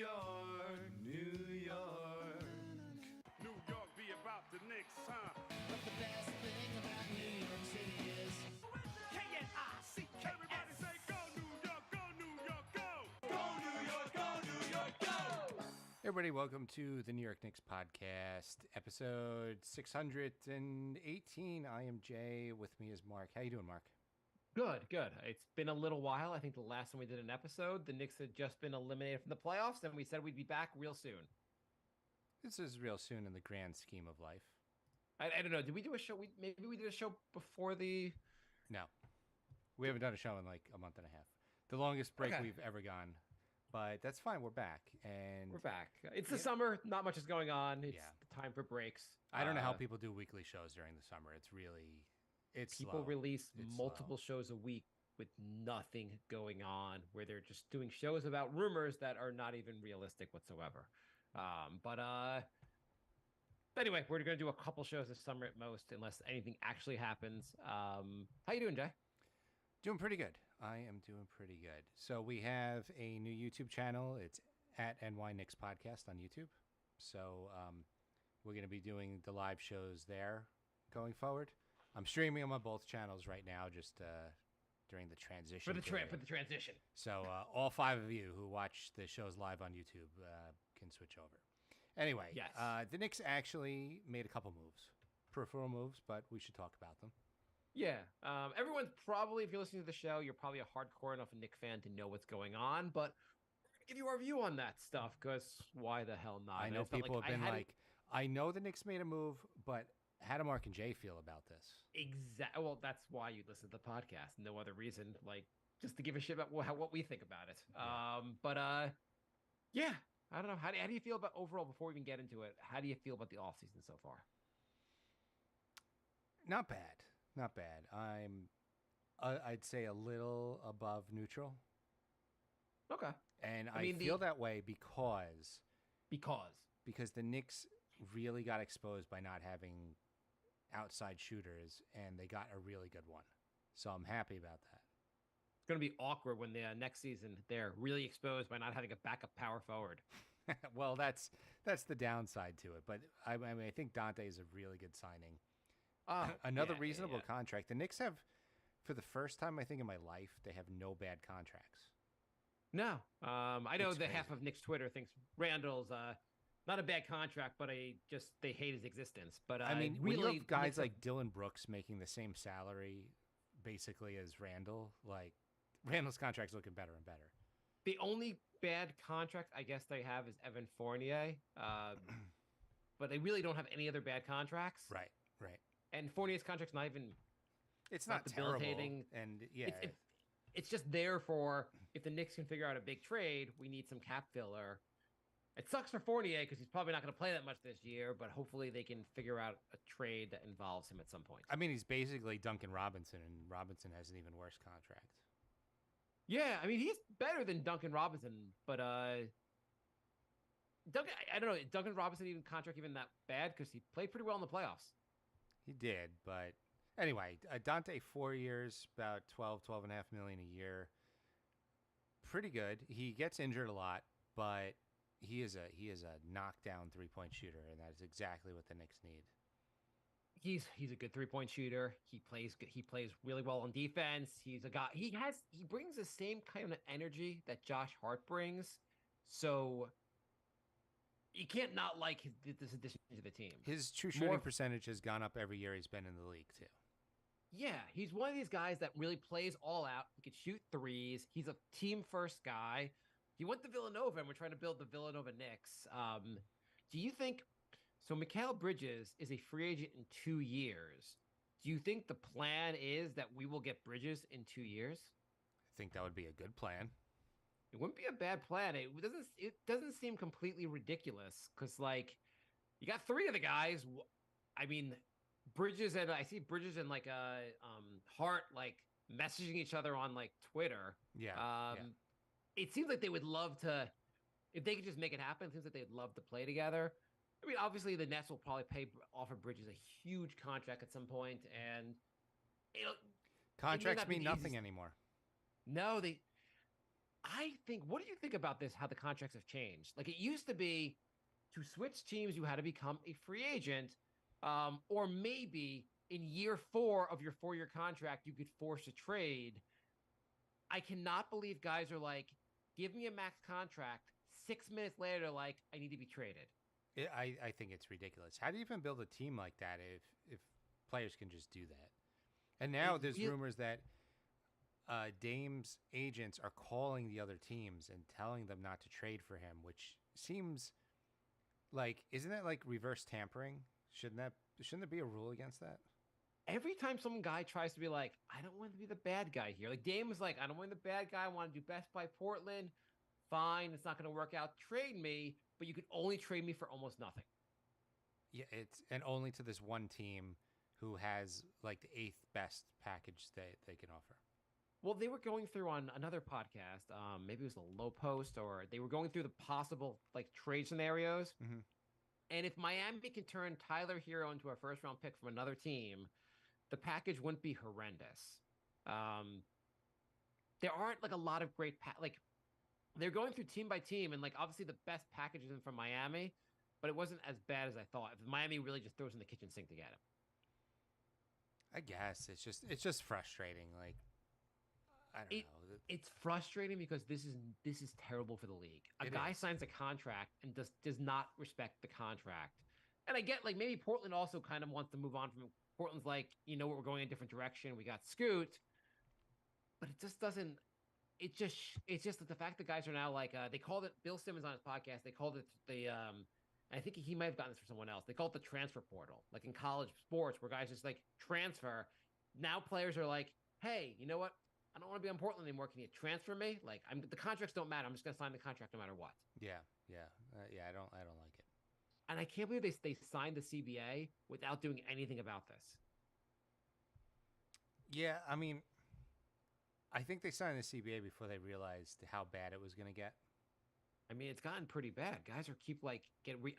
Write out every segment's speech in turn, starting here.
York, New York. New York be about the Knicks, huh? But the best thing about New York City is K-N-I-C-K. Everybody say go New York, go New York, go! Go New York, go New York, go! Everybody, welcome to the New York Knicks podcast, episode 618. I am Jay. With me is Mark. How you doing, Mark? Good. It's been a little while. I think the last time we did an episode, the Knicks had just been eliminated from the playoffs, and we said we'd be back real soon. This is real soon in the grand scheme of life. I don't know. Did we do a show? Maybe we did a show before the... No. We haven't done a show in like a month and a half. The longest break Okay. we've ever gone. But that's fine. We're back. And We're back. It's the summer. Not much is going on. It's Yeah. the time for breaks. I don't know how people do weekly shows during the summer. It's really... It's People slow. release It's multiple shows a week with nothing going on, where they're just doing shows about rumors that are not even realistic whatsoever. But anyway, we're going to do a couple shows this summer at most, unless anything actually happens. How you doing, Jay? Doing pretty good. I am doing pretty good. So we have a new YouTube channel. It's at NY Knicks Podcast on YouTube. So we're going to be doing the live shows there going forward. I'm streaming them on both channels right now, just during the transition. For the transition. So all 5 of you who watch the shows live on YouTube can switch over. Anyway, Yes. The Knicks actually made a couple moves, peripheral moves, but we should talk about them. Yeah. Everyone's probably, if you're listening to the show, you're probably a hardcore enough a Knicks fan to know what's going on, but we're going to give you our view on that stuff, because why the hell not? I know It's not people have been hadn't- like, I know the Knicks made a move, but how do Mark and Jay feel about this? Well, that's why you listen to the podcast. No other reason, like just to give a shit about what we think about it. Yeah, I don't know. How do you feel about overall, before we even get into it, how do you feel about the offseason so far? Not bad. Not bad. I'd say a little above neutral. Okay. And I mean, I feel that way because the Knicks really got exposed by not having outside shooters, and they got a really good one. So I'm happy about that. It's going to be awkward when the next season they're really exposed by not having a backup power forward. Well, that's the downside to it. But I mean, I think Dante is a really good signing. Another reasonable contract. The Knicks have, for the first time, I think in my life, they have no bad contracts. No. I know It's the crazy. half of Knicks Twitter thinks Randall's not a bad contract, but they hate his existence. But I mean, really, when you have guys Knicks like Dylan Brooks making the same salary, basically, as Randall, like Randall's contract's looking better and better. the only bad contract I guess they have is Evan Fournier, but they really don't have any other bad contracts. Right. And Fournier's contract's not even. It's not terrible, debilitating. and yeah, It's just there for if the Knicks can figure out a big trade, we need some cap filler. It sucks for Fournier because he's probably not going to play that much this year, but hopefully they can figure out a trade that involves him at some point. I mean, he's basically Duncan Robinson, and Robinson has an even worse contract. Yeah, I mean, he's better than Duncan Robinson, but Duncan, I don't know, Duncan Robinson even contract even that bad because he played pretty well in the playoffs. He did, but anyway, Dante 4 years, about 12.5 million a year. Pretty good. He gets injured a lot, but he is a knockdown 3-point shooter, and that is exactly what the Knicks need. He's a good 3-point shooter. He plays really well on defense. He's a guy. He brings the same kind of energy that Josh Hart brings. So you can't not like this addition to the team. His true shooting percentage has gone up every year he's been in the league too. Yeah, he's one of these guys that really plays all out. He can shoot threes. He's a team first guy. He went to Villanova, and we're trying to build the Villanova Knicks. Do you think so? Mikal Bridges is a free agent in 2 years. Do you think the plan is that we will get Bridges in 2 years? I think that would be a good plan. It wouldn't be a bad plan. It doesn't seem completely ridiculous because, like, you got 3 of the guys. I mean, Bridges and I see Bridges and like Hart like messaging each other on like Twitter. Yeah. It seems like they would love to, if they could just make it happen. It seems like they'd love to play together. I mean, obviously the Nets will probably offer Bridges a huge contract at some point, and. Contracts it may not be the easiest- mean nothing anymore. No, they. I think, what do you think about this? How the contracts have changed? Like it used to be to switch teams, you had to become a free agent, or maybe in year 4 of your 4-year contract, you could force a trade. I cannot believe guys are like, give me a max contract. 6 minutes later, they're like, I need to be traded. I think it's ridiculous. How do you even build a team like that if players can just do that? And now It's there's real- rumors that Dame's agents are calling the other teams and telling them not to trade for him, which seems like, isn't that like reverse tampering? Shouldn't there be a rule against that? Every time some guy tries to be like, I don't want to be the bad guy here. Like Dame was like, I don't want to be the bad guy. I want to do best by Portland. Fine, it's not going to work out. Trade me, but you can only trade me for almost nothing. Yeah, it's and only to this one team who has like the 8th best package that they can offer. Well, they were going through on another podcast. Maybe it was a low post, or they were going through the possible like trade scenarios. Mhm. And if Miami can turn Tyler Hero into a first round pick from another team, the package wouldn't be horrendous. Um, there aren't like a lot of great like they're going through team by team, and like obviously the best package is in from Miami, but it wasn't as bad as I thought. If Miami really just throws in the kitchen sink to get him. I guess it's just frustrating. Like I don't know. It's frustrating because this is terrible for the league. A It guy is. signs a contract and does not respect the contract. And I get like maybe Portland also kind of wants to move on from Portland's like, you know what, we're going a different direction. We got Scoot. But it just doesn't it's just that the fact that guys are now like they called it Bill Simmons on his podcast, they called it the I think he might have gotten this from someone else. They call it the transfer portal. Like in college sports where guys just like transfer. Now players are like, hey, you know what? I don't want to be on Portland anymore. Can you transfer me? Like, the contracts don't matter. I'm just going to sign the contract no matter what. Yeah, yeah, yeah. I don't like it. And I can't believe they signed the CBA without doing anything about this. Yeah, I mean, I think they signed the CBA before they realized how bad it was going to get. I mean, it's gotten pretty bad. Guys are keep like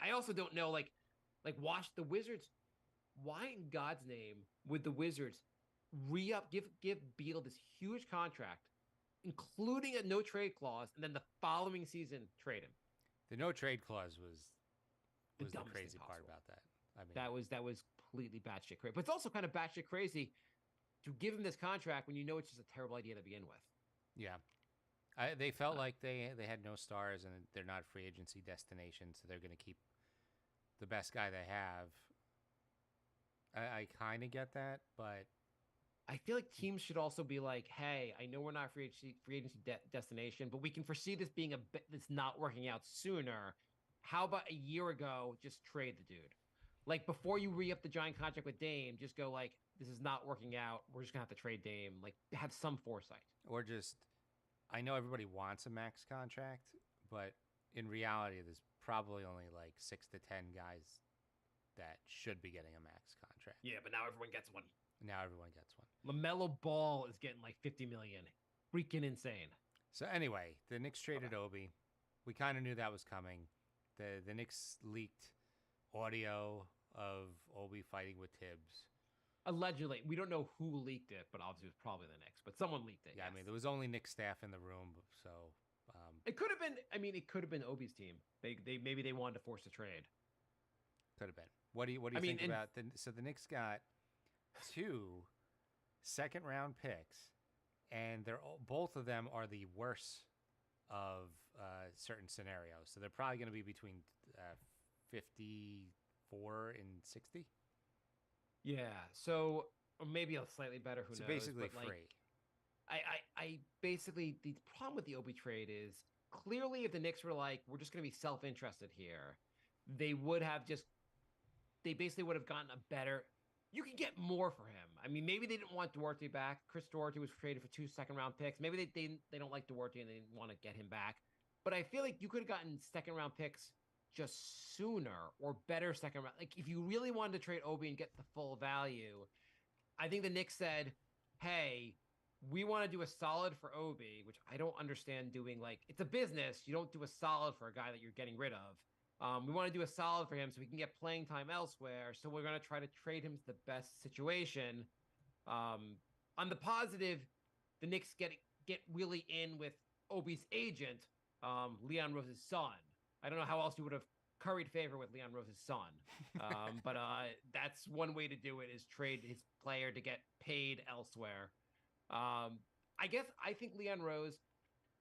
I also don't know like watch the Wizards. Why in God's name would the Wizards re-up give Beal this huge contract, including a no trade clause, and then the following season trade him? The no trade clause was the dumbest thing crazy part possible. about that. I mean, That was completely batshit crazy. But it's also kind of batshit crazy to give him this contract when you know it's just a terrible idea to begin with. yeah. They felt like they had no stars and they're not a free agency destination, so they're going to keep the best guy they have. I kind of get that, but I feel like teams should also be like, hey, I know we're not a free agency destination, but we can foresee this being that's not working out sooner. How about a year ago, just trade the dude? Like before you re-up the giant contract with Dame, just go like, this is not working out. We're just gonna have to trade Dame. Like have some foresight. or just I know everybody wants a max contract, but in reality, there's probably only like 6 to 10 guys that should be getting a max contract. Yeah, but now everyone gets one. Now everyone gets one. LaMelo Ball is getting like 50 million. Freaking insane. So anyway, the Knicks traded Obi. We kind of knew that was coming. The Knicks leaked audio of Obi fighting with Tibbs. Allegedly, we don't know who leaked it, but obviously it was probably the Knicks. But someone leaked it. Yeah, yes. I mean there was only Knicks staff in the room, so It could have been. I mean, it could have been Obi's team. They maybe they wanted to force a trade. could have been. What do you I mean, think about so the Knicks got 2 second-round picks, and both of them are the worst of certain scenarios. So they're probably going to be between 54 and 60. Yeah. So or maybe a slightly better. Who So knows? basically but, like, free. I basically the problem with the Obi trade is clearly if the Knicks were like, we're just going to be self-interested here, they basically would have gotten a better. You can get more for him. I mean, maybe they didn't want Duarte back. Chris Duarte was traded for 2 second-round picks. Maybe they don't like Duarte and they didn't want to get him back. But I feel like you could have gotten second-round picks just sooner or better second-round. Like if you really wanted to trade Obi and get the full value, I think the Knicks said, hey, we want to do a solid for Obi, which I don't understand doing. Like, it's a business. You don't do a solid for a guy that you're getting rid of. We want to do a solid for him so we can get playing time elsewhere. So we're going to try to trade him to the best situation. On the positive, the Knicks get really in with Obi's agent, Leon Rose's son. I don't know how else you would have curried favor with Leon Rose's son. But that's one way to do it is trade his player to get paid elsewhere. I think Leon Rose,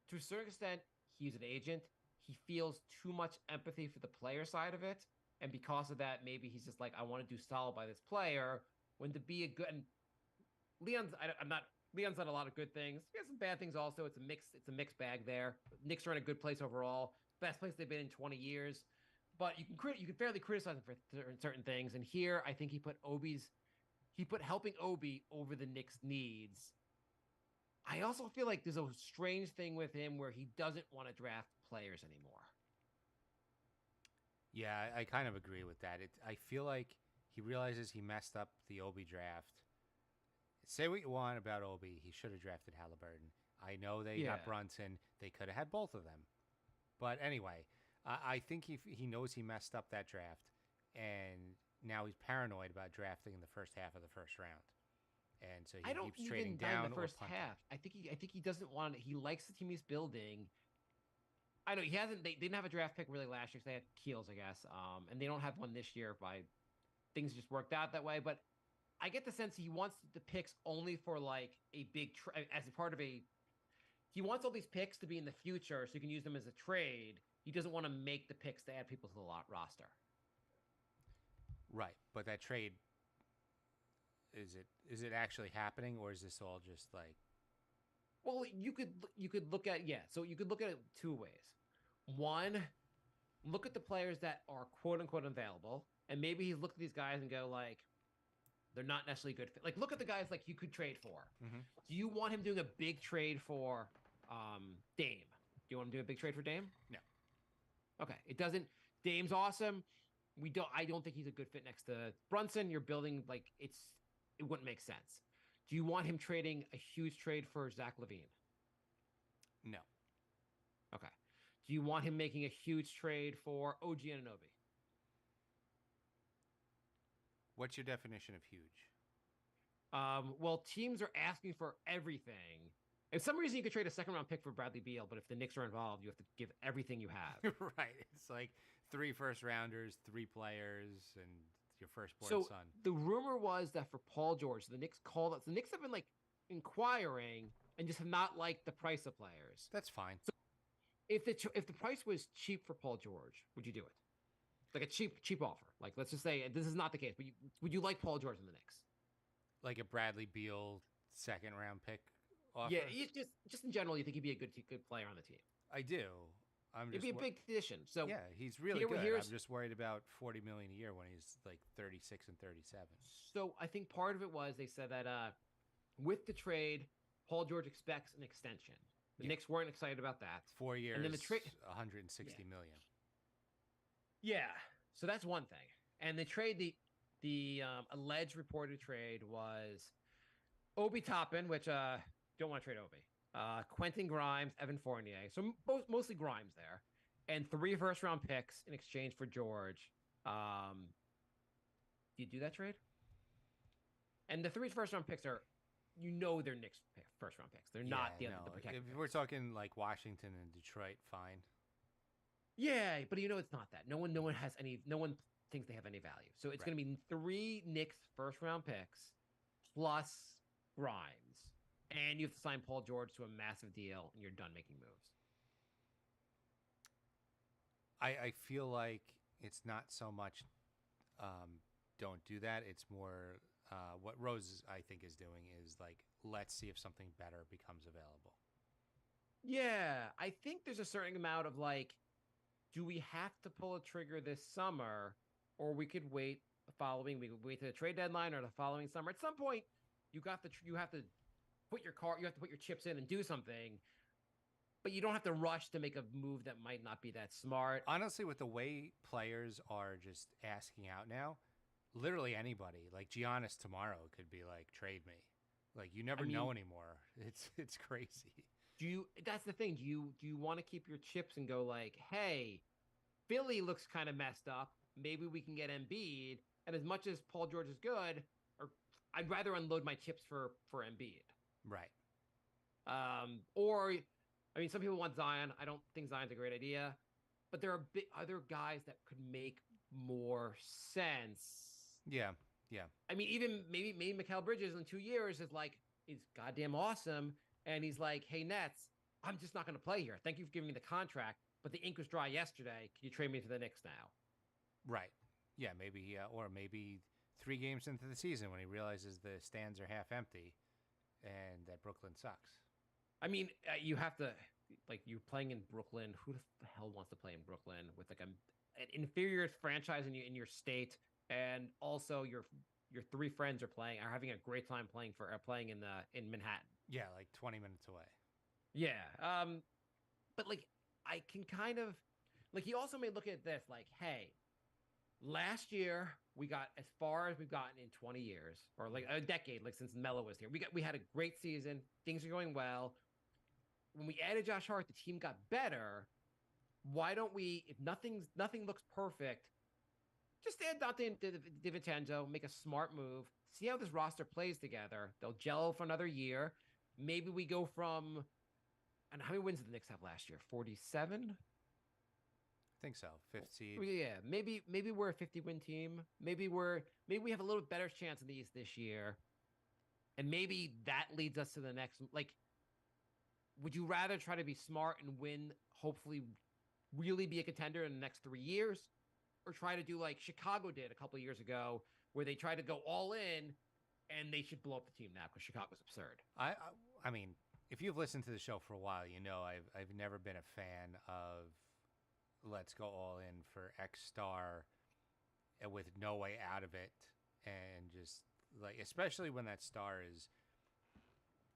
to a certain extent, he's an agent. He feels too much empathy for the player side of it. And because of that, maybe he's just like, I want to do solid by this player. When to be a good and Leon's done a lot of good things. He has some bad things also. It's a mixed bag there. Knicks are in a good place overall. Best place they've been in 20 years. But you can fairly criticize him for certain things. And here, I think he put helping Obi over the Knicks' needs. I also feel like there's a strange thing with him where he doesn't want to draft players anymore. Yeah, I kind of agree with that. I feel like he realizes he messed up the Obi draft. Say what you want about Obi, he should have drafted Halliburton. I know they got Brunson. They could have had both of them. But anyway, I think he knows he messed up that draft, and now he's paranoid about drafting in the first half of the first round. And so he keeps trading down the first half. I think he doesn't want it. He likes the team he's building. I know he hasn't. They didn't have a draft pick really last year. So they had Keels, I guess, and they don't have one this year. By things just worked out that way. But I get the sense he wants the picks only for like a big as a part of a. He wants all these picks to be in the future, so you can use them as a trade. He doesn't want to make the picks to add people to the roster. Right, but that trade is it actually happening, or is this all just like? Well, you could look at so you could look at it two ways. One, look at the players that are quote unquote available, and maybe he's looked at these guys and go like, they're not necessarily good fit. Like look at the guys like you could trade for. Mm-hmm. Do you want him doing a big trade for Dame? Do you want him to do a big trade for Dame? No. Okay, it doesn't. Dame's awesome. I don't think he's a good fit next to Brunson. You're building like it wouldn't make sense. Do you want him trading a huge trade for Zach LaVine? No. Okay. Do you want him making a huge trade for OG Anunoby? What's your definition of huge? Well, teams are asking for everything. If some reason you could trade a second round pick for Bradley Beal, but if the Knicks are involved, you have to give everything you have. Right. It's like 3 first rounders, 3 players, and your firstborn son. The rumor was that for Paul George, the Knicks called us. The Knicks have been like inquiring and just have not liked the price of players. That's fine. So if the price was cheap for Paul George, would you do it? Like a cheap offer. Like let's just say this is not the case, but would you like Paul George in the Knicks? Like a Bradley Beal second round pick offer? Yeah, just in general, you think he'd be a good player on the team. I do. It'd be a big addition. So yeah, he's really good. I'm just worried about $40 million a year when he's like 36 and 37. So I think part of it was they said that with the trade, Paul George expects an extension. The Knicks weren't excited about that. 4 years, and then the trade, $160 million. Yeah, so that's one thing. And the trade, the alleged reported trade was Obi Toppin, which don't want to trade Obi. Quentin Grimes, Evan Fournier. So mostly Grimes there. And 3 first-round picks in exchange for George. Do you do that trade? And the 3 first-round picks are, they're Knicks first-round picks. They're not the protected If we're talking like Washington and Detroit, fine. Yeah, but it's not that. No one thinks they have any value. So it's going to be 3 Knicks first-round picks plus Grimes. And you have to sign Paul George to a massive deal, and you're done making moves. I feel like it's not so much don't do that. It's more what Rose, I think, is doing is like, let's see if something better becomes available. Yeah, I think there's a certain amount of like, do we have to pull a trigger this summer, or we could wait we could wait to the trade deadline or the following summer. At some point, you have to put your chips in and do something, but you don't have to rush to make a move that might not be that smart. Honestly, with the way players are just asking out now, literally anybody, like Giannis tomorrow could be like, trade me. Like you never know anymore. It's crazy. That's the thing. Do you want to keep your chips and go like, hey, Philly looks kind of messed up. Maybe we can get Embiid. And as much as Paul George is good, I'd rather unload my chips for Embiid. Right. Or I mean, some people want Zion. I don't think Zion's a great idea, but there are other guys that could make more sense. Yeah, yeah, I mean, even maybe Mikal Bridges in 2 years is goddamn awesome, and he's like, "Hey Nets, I'm just not going to play here. Thank you for giving me the contract, but the ink was dry yesterday. Can you trade me to the Knicks now?" right. Yeah, maybe, or maybe 3 games into the season when he realizes the stands are half empty and that Brooklyn sucks. I mean, you have to you're playing in Brooklyn. Who the hell wants to play in Brooklyn with an inferior franchise in your state, and also your three friends are having a great time playing in Manhattan. Yeah, like 20 minutes away. Yeah. But I can kind of he also may look at this like, hey, last year we got as far as we've gotten in 20 years, or like a decade, like since Melo was here. We had a great season. Things are going well. When we added Josh Hart, the team got better. Why don't we, if nothing looks perfect, just add Dante DiVincenzo, make a smart move, see how this roster plays together. They'll gel for another year. Maybe we go from, and how many wins did the Knicks have last year? 47? I think so. Fifth seed. Yeah, maybe we're a 50-win team. Maybe we have a little better chance in the East this year. And maybe that leads us to the next, would you rather try to be smart and win, hopefully really be a contender in the next 3 years, or try to do like Chicago did a couple of years ago, where they tried to go all in and they should blow up the team now because Chicago's absurd? I mean, if you've listened to the show for a while, you know I've never been a fan of let's go all in for X star with no way out of it, and just especially when that star is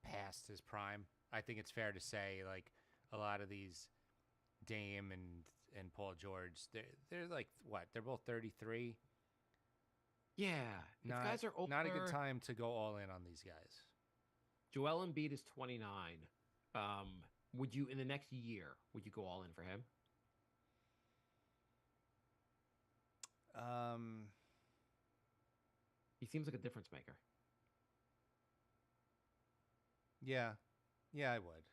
past his prime. I think it's fair to say a lot of these Dame and Paul George, they're like what? They're both 33. Yeah, these guys are older. Not a good time to go all in on these guys. Joel Embiid is 29. Would you, in the next year, would you go all in for him? He seems like a difference maker. Yeah, I would.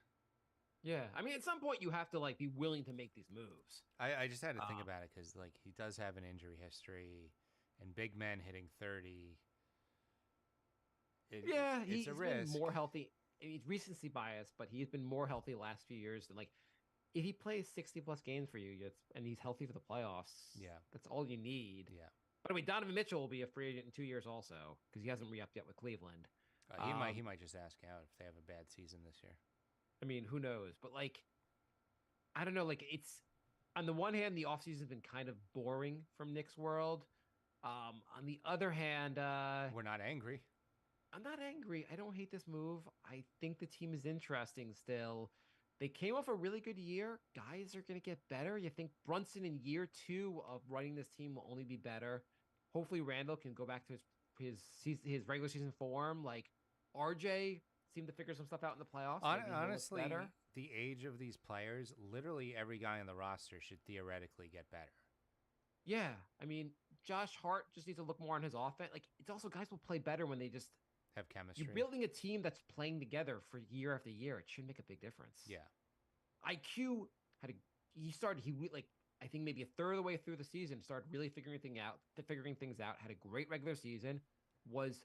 Yeah, I mean, at some point you have to be willing to make these moves. I just had to think about it because he does have an injury history, and big men hitting 30. He's a risk. Been more healthy. I mean, recency bias, but he's been more healthy the last few years than if he plays 60+ games for you, and he's healthy for the playoffs. Yeah, that's all you need. Yeah. By the way, Donovan Mitchell will be a free agent in 2 years also because he hasn't re-upped yet with Cleveland. He might just ask out if they have a bad season this year. I mean, who knows? But I don't know. It's on the one hand, the offseason has been kind of boring from Knicks world. On the other hand, we're not angry. I'm not angry. I don't hate this move. I think the team is interesting still. They came off a really good year. Guys are going to get better. You think Brunson in year 2 of running this team will only be better. Hopefully Randall can go back to his regular season form. RJ seemed to figure some stuff out in the playoffs. Honestly, the age of these players, literally every guy on the roster should theoretically get better. Yeah. I mean, Josh Hart just needs to look more on his offense. It's also guys will play better when they just have chemistry. You're building a team that's playing together for year after year. It should make a big difference. Yeah. IQ I think maybe a third of the way through the season, started really figuring things out, had a great regular season, was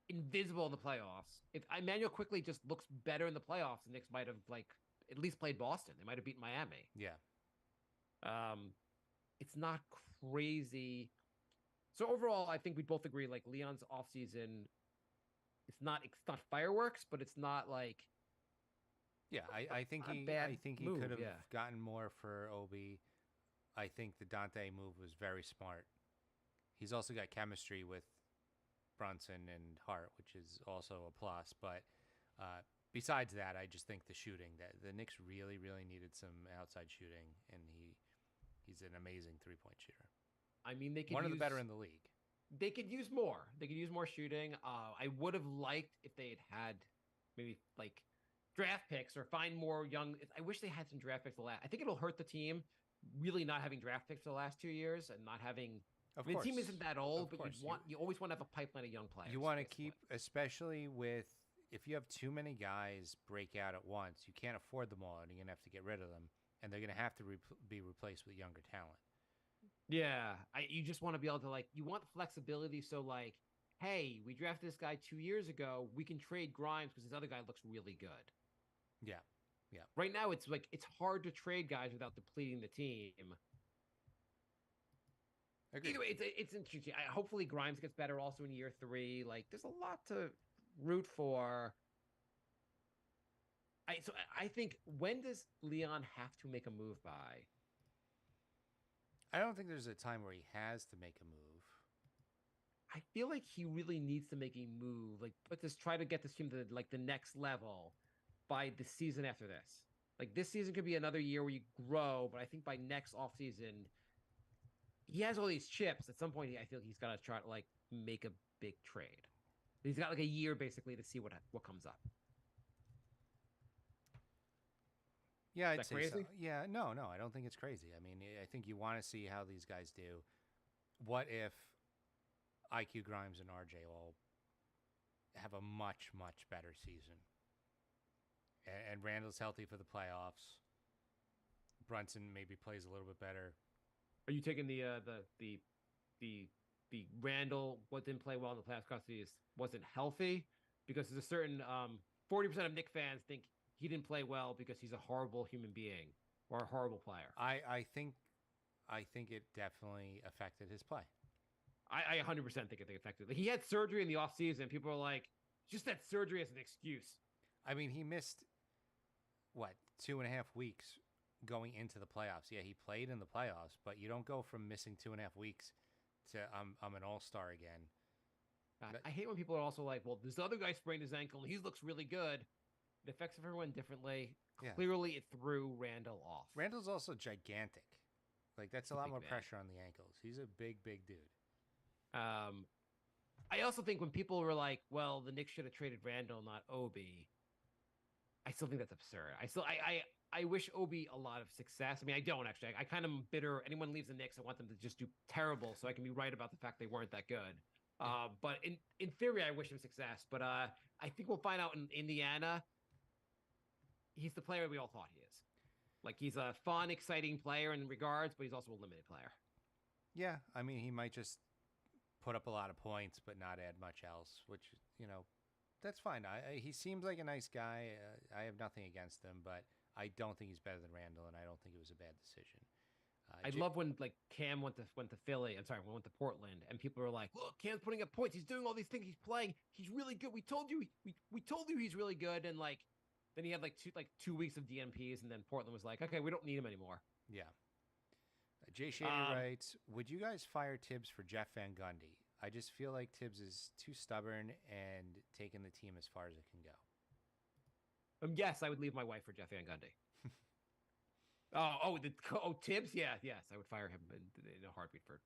invisible in the playoffs. If Emmanuel quickly just looks better in the playoffs, the Knicks might have at least played Boston. They might have beaten Miami. Yeah. It's not crazy. So overall, I think we both agree Leon's offseason, it's not fireworks, but it's not yeah, I think he could have gotten more for Obi. I think the Dante move was very smart. He's also got chemistry with Brunson and Hart, which is also a plus. But besides that, I just think the shooting, that the Knicks really, really needed some outside shooting, and he's an amazing 3-point shooter. I mean, they could one of the better in the league. They could use more. They could use more shooting. I would have liked if they had maybe draft picks or find more young. I wish they had some draft picks. I think it'll hurt the team really not having draft picks for the last 2 years and not having. The team isn't that old, but you always want to have a pipeline of young players. You want to keep, especially with if you have too many guys break out at once, you can't afford them all, and you're gonna have to get rid of them, and they're gonna have to be replaced with younger talent. Yeah, you just want to be able to like you want flexibility. So like, hey, we drafted this guy 2 years ago. We can trade Grimes because this other guy looks really good. Yeah, yeah. Right now, it's like it's hard to trade guys without depleting the team. Agreed. Either way, it's interesting. Hopefully, Grimes gets better also in year 3. Like, there's a lot to root for. I think when does Leon have to make a move by? I don't think there's a time where he has to make a move. I feel like he really needs to make a move. Like, try to get this team to like the next level by the season after this. Like, this season could be another year where you grow, but I think by next offseason, he has all these chips. At some point, I feel like he's got to try to like make a big trade. He's got like a year basically to see what comes up. Yeah, Is I'd that say crazy? so. Yeah, no, I don't think it's crazy. I mean, I think you want to see how these guys do. What if IQ Grimes and RJ all have a much, much better season? And Randall's healthy for the playoffs. Brunson maybe plays a little bit better. Are you taking the Randall what didn't play well in the playoffs because he wasn't healthy? Because there's a certain 40% of Knicks fans think he didn't play well because he's a horrible human being or a horrible player. I think it definitely affected his play. I 100% think it affected. Like, he had surgery in the offseason. People are like, just that surgery as an excuse. I mean, he missed what 2.5 weeks going into the playoffs. Yeah, he played in the playoffs, but you don't go from missing 2.5 weeks to I'm an all-star again. I hate when people are also like, well, this other guy sprained his ankle and he looks really good. It affects everyone differently. Yeah. Clearly, it threw Randall off. Randall's also gigantic. Like, that's a lot Big more man. pressure on the ankles. He's a big dude. I also think when people were like, well, the Knicks should have traded Randall, not Obi, I still think that's absurd. I wish Obi a lot of success. I mean, I don't actually. I kind of am bitter. Anyone leaves the Knicks, I want them to just do terrible so I can be right about the fact they weren't that good. But in theory, I wish him success. But I think we'll find out in Indiana. He's the player we all thought he is. Like, he's a fun, exciting player in regards, but he's also a limited player. Yeah, I mean, he might just put up a lot of points but not add much else, which, that's fine. He seems like a nice guy. I have nothing against him, but I don't think he's better than Randall, and I don't think it was a bad decision. I love when like Cam went to Philly. I'm sorry, went to Portland, and people were like, "Look, Cam's putting up points. He's doing all these things. He's playing. He's really good. We told you. We told you he's really good." And like, then he had like 2 weeks of DNPs, and then Portland was like, "Okay, we don't need him anymore." Yeah. Jay Shady writes, would you guys fire Tibbs for Jeff Van Gundy? I just feel like Tibbs is too stubborn and taking the team as far as it can go. Yes, I would leave my wife for Jeff Van Gundy. Tibbs? Yeah, yes, I would fire him in a heartbeat for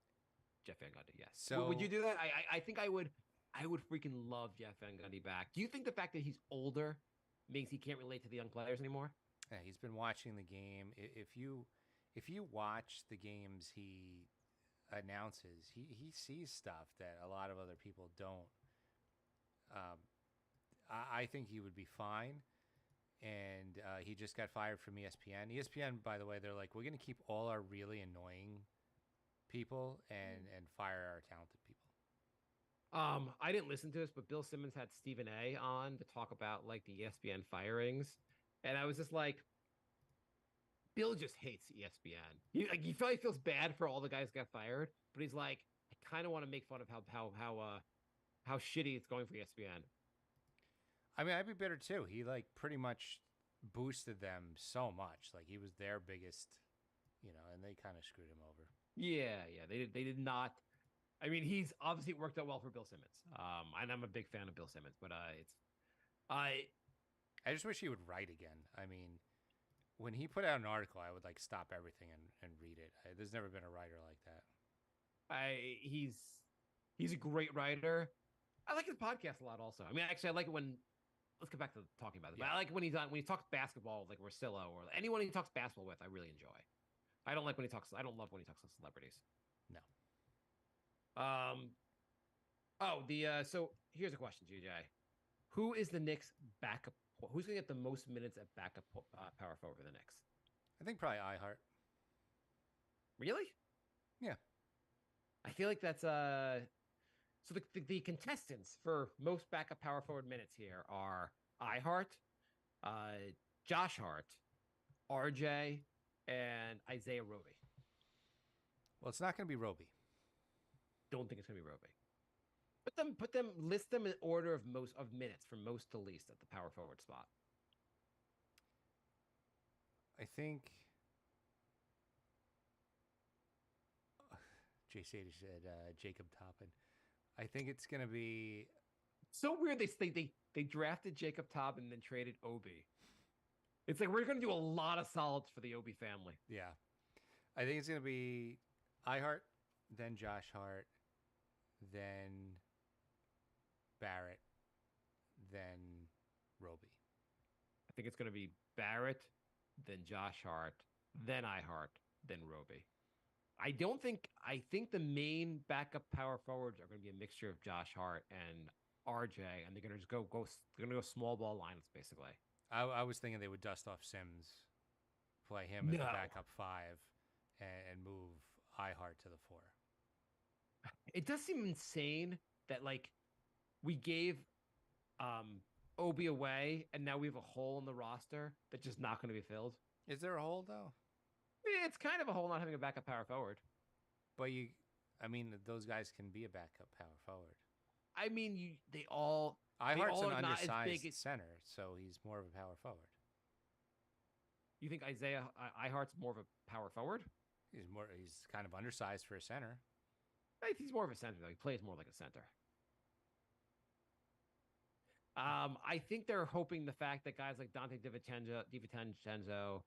Jeff Van Gundy. Yes. So would you do that? I think I would. I would freaking love Jeff Van Gundy back. Do you think the fact that he's older means he can't relate to the young players anymore? Yeah, he's been watching the game. If you watch the games he announces, he sees stuff that a lot of other people don't. I think he would be fine. And he just got fired from ESPN. ESPN, by the way, they're like, we're going to keep all our really annoying people and fire our talented people. I didn't listen to this, but Bill Simmons had Stephen A on to talk about like the ESPN firings, and I was just like, Bill just hates ESPN. He probably feels bad for all the guys who got fired, but he's like, I kind of want to make fun of how shitty it's going for ESPN. I mean, I'd be bitter too. He like pretty much boosted them so much. Like, he was their biggest, and they kind of screwed him over. Yeah, they did not. I mean, he's obviously worked out well for Bill Simmons. And I'm a big fan of Bill Simmons, but I just wish he would write again. I mean, when he put out an article, I would like stop everything and read it. There's never been a writer like that. He's a great writer. I like his podcast a lot also. I mean, actually, I like it when. Let's get back to talking about it. Yeah. But I like when he talks basketball, like Rosillo or anyone he talks basketball with. I really enjoy. I don't love when he talks to celebrities. No. So here's a question, GJ. Who is the Knicks backup? Who's going to get the most minutes at backup power forward for the Knicks? I think probably iHeart. Really? Yeah. I feel like that's so the contestants for most backup power forward minutes here are iHeart, Josh Hart, RJ, and Isaiah Roby. Well, it's not going to be Roby. Don't think it's gonna be Roby. List them in order of minutes from most to least at the power forward spot. I think Jay Sadie said Jacob Toppin. I think it's going to be So weird they drafted Jacob Topp and then traded Obi. It's like we're gonna do a lot of solids for the Obi family. yeah. I think it's going to be iHeart, then Josh Hart, then Barrett, then Roby. I think it's gonna be Barrett, then Josh Hart, then iHeart, then Roby. I think the main backup power forwards are going to be a mixture of Josh Hart and RJ, and they're going to just they're going to go small ball lineups basically. I was thinking they would dust off Sims, play him as No. a backup 5, and move iHeart to the 4. It does seem insane that like we gave Obi away, and now we have a hole in the roster that's just not going to be filled. Is there a hole though? It's kind of a hole not having a backup power forward. But those guys can be a backup power forward. I mean, they all iHeart's all an are not as undersized big as- center, so he's more of a power forward. You think Isaiah iHeart's more of a power forward? He's kind of undersized for a center. I think he's more of a center, though. He plays more like a center. I think they're hoping the fact that guys like Dante DiVincenzo,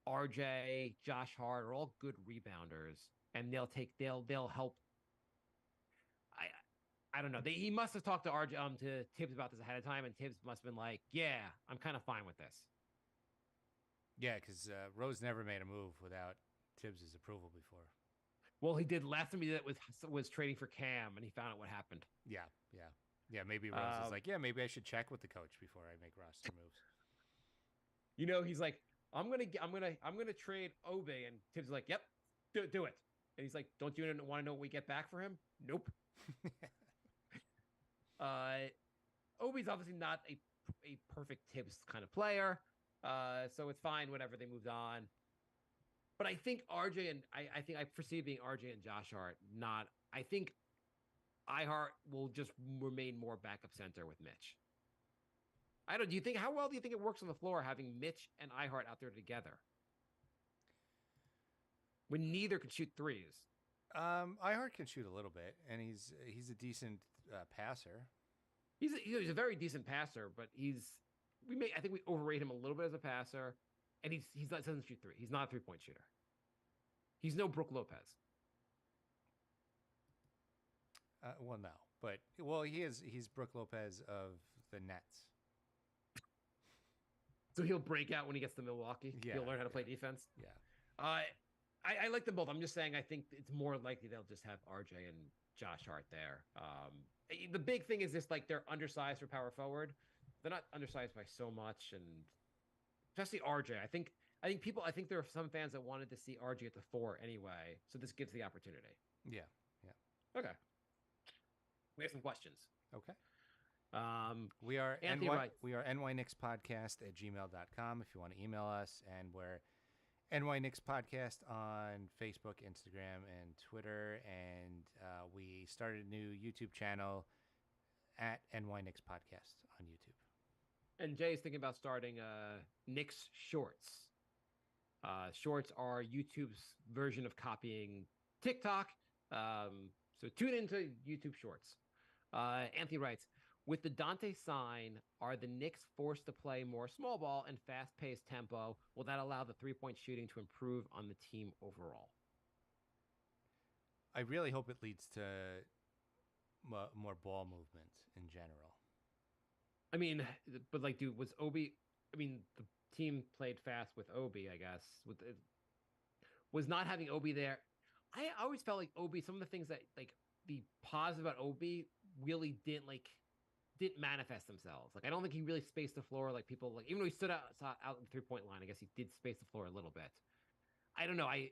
RJ, Josh Hart are all good rebounders, and they'll help. I don't know. He must have talked to RJ to Tibbs about this ahead of time, and Tibbs must have been like, "Yeah, I'm kind of fine with this." Yeah, because Rose never made a move without Tibbs' approval before. Well, he did. Last time he did it was trading for Cam, and he found out what happened. Yeah. Maybe Rose is like, yeah, maybe I should check with the coach before I make roster moves. You know, he's like, I'm gonna trade Obi, and Tibbs is like, "Yep, do it." And he's like, "Don't you want to know what we get back for him?" Nope. Obi's obviously not a perfect Tibbs kind of player, so it's fine. Whatever, they moved on. But I think RJ and I foresee it being RJ and Josh Hart. Not. I think iHeart will just remain more backup center with Mitch. I don't. Do you think how well do you think it works on the floor having Mitch and iHeart out there together when neither can shoot threes? iHeart can shoot a little bit, and he's a decent passer. He's a very decent passer, but I think we overrate him a little bit as a passer, and he's not doesn't shoot three. He's not a 3-point shooter. He's no Brook Lopez. Well, no, but he's Brook Lopez of the Nets. So he'll break out when he gets to Milwaukee. Yeah, He'll learn how to play defense. Yeah. I like them both. I'm just saying I think it's more likely they'll just have RJ and Josh Hart there. The big thing is just like they're undersized for power forward. They're not undersized by so much, and especially RJ. I think there are some fans that wanted to see RJ at the 4 anyway, so this gives the opportunity. Yeah. Okay. We have some questions. Okay. We are Anthony writes. We are nyknickspodcast@gmail.com if you want to email us, and we're NYKnicks Podcast on Facebook, Instagram, and Twitter, and we started a new YouTube channel at NYKnicks Podcast on YouTube. And Jay's thinking about starting Knicks Shorts. Shorts are YouTube's version of copying TikTok. So tune into YouTube Shorts. Anthony writes, with the Dante sign, are the Knicks forced to play more small ball and fast-paced tempo? Will that allow the 3-point shooting to improve on the team overall? I really hope it leads to more ball movement in general. I mean, but like, dude, was Obi? I mean, the team played fast with Obi, I guess. Was not having Obi there. I always felt like Obi. Some of the things that like the positive about Obi really didn't like didn't manifest themselves. Like I don't think he really spaced the floor like people like. Even though he stood out the 3 point line, I guess he did space the floor a little bit. I don't know. I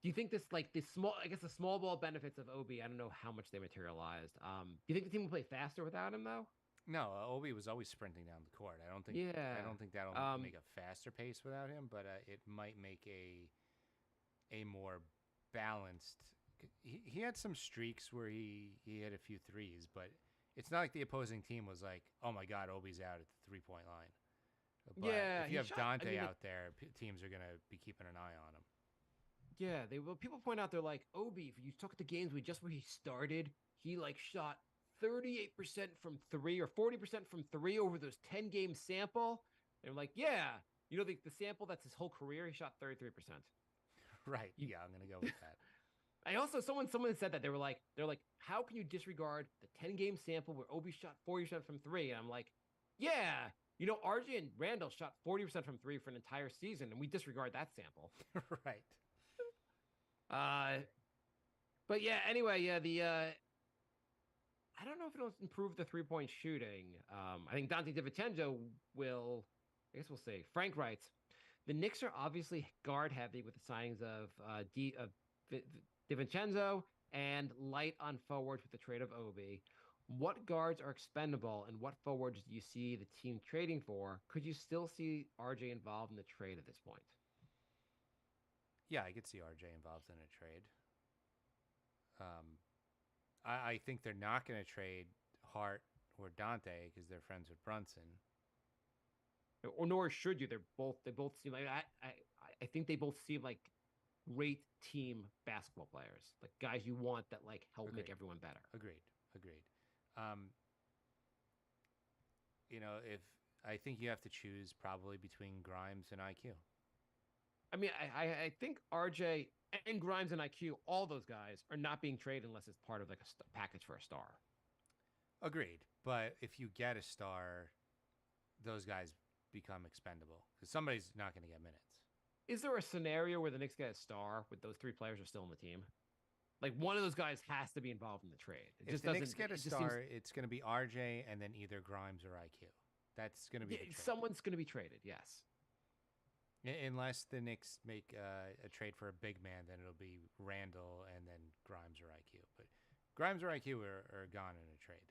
do you think this like this small? I guess the small ball benefits of Obi. I don't know how much they materialized. Do you think the team will play faster without him though? No, Obi was always sprinting down the court. Yeah. I don't think that'll Um, make a faster pace without him, but it might make a more balanced. He had some streaks where he hit a few threes, but it's not like the opposing team was like, "Oh my God, Obi's out at the 3 point line." But Yeah, if he you have shot- I Dante mean, out there, teams are gonna be keeping an eye on him. Yeah, they will. People point out they're like Obi. If you took the games where he started, he like shot 38% from three or 40% from three over those 10 game sample. And I'm like, yeah, the sample that's his whole career. He shot 33%. Right? Yeah, I'm gonna go with that. I also someone said that they're like, how can you disregard the 10 game sample where Obi shot 40% from three? And I'm like, yeah, RJ and Randall shot 40% from three for an entire season, and we disregard that sample. Right. But yeah, anyway, yeah, I don't know if it'll improve the 3 point shooting. I think Dante DiVincenzo will. I guess we'll see. Frank writes, the Knicks are obviously guard heavy with the signings of DiVincenzo and light on forwards with the trade of Obi. What guards are expendable and what forwards do you see the team trading for? Could you still see RJ involved in the trade at this point? Yeah, I could see RJ involved in a trade. I think they're not going to trade Hart or Dante because they're friends with Brunson. Or nor should you. They both seem like I think they both seem like great team basketball players, like guys you want that like help Agreed. make everyone better. Agreed. If I think you have to choose probably between Grimes and IQ. I mean, I think RJ and Grimes and IQ, all those guys are not being traded unless it's part of like a package for a star. Agreed. But if you get a star, those guys become expendable because somebody's not going to get minutes. Is there a scenario where the Knicks get a star with those three players are still on the team? Like one of those guys has to be involved in the trade. If the Knicks get a star, it's going to be RJ and then either Grimes or IQ. That's going to be the trade. Someone's going to be traded. Yes. Unless the Knicks make a trade for a big man, then it'll be Randall and then Grimes or IQ. But Grimes or IQ are gone in a trade.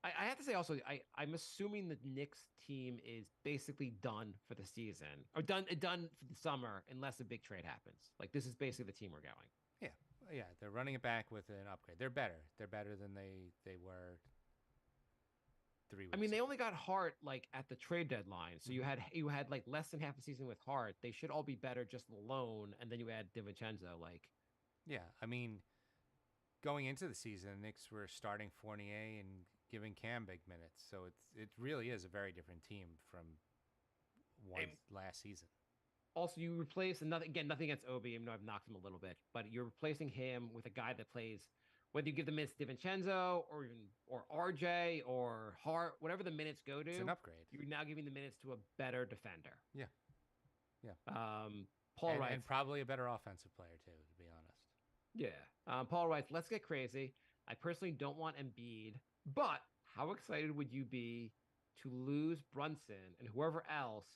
I have to say also, I'm assuming the Knicks team is basically done for the season or done for the summer unless a big trade happens. Like this is basically the team we're going. Yeah, they're running it back with an upgrade. They're better. They're better than they were 3 weeks. I mean, they ago. only got Hart like at the trade deadline, so you had like less than half a season with Hart. They should all be better just alone, and then you add DiVincenzo. Like, yeah, I mean, going into the season, the Knicks were starting Fournier and giving Cam big minutes, so it really is a very different team from last season. Also, you replace nothing against Obi. Even though I've knocked him a little bit, but you're replacing him with a guy that plays. Whether you give the minutes to DiVincenzo or RJ or Hart, whatever the minutes go to, It's an upgrade. You're now giving the minutes to a better defender. Yeah. Paul writes, and probably a better offensive player too, to be honest. Yeah. Paul writes, let's get crazy. I personally don't want Embiid, but how excited would you be to lose Brunson and whoever else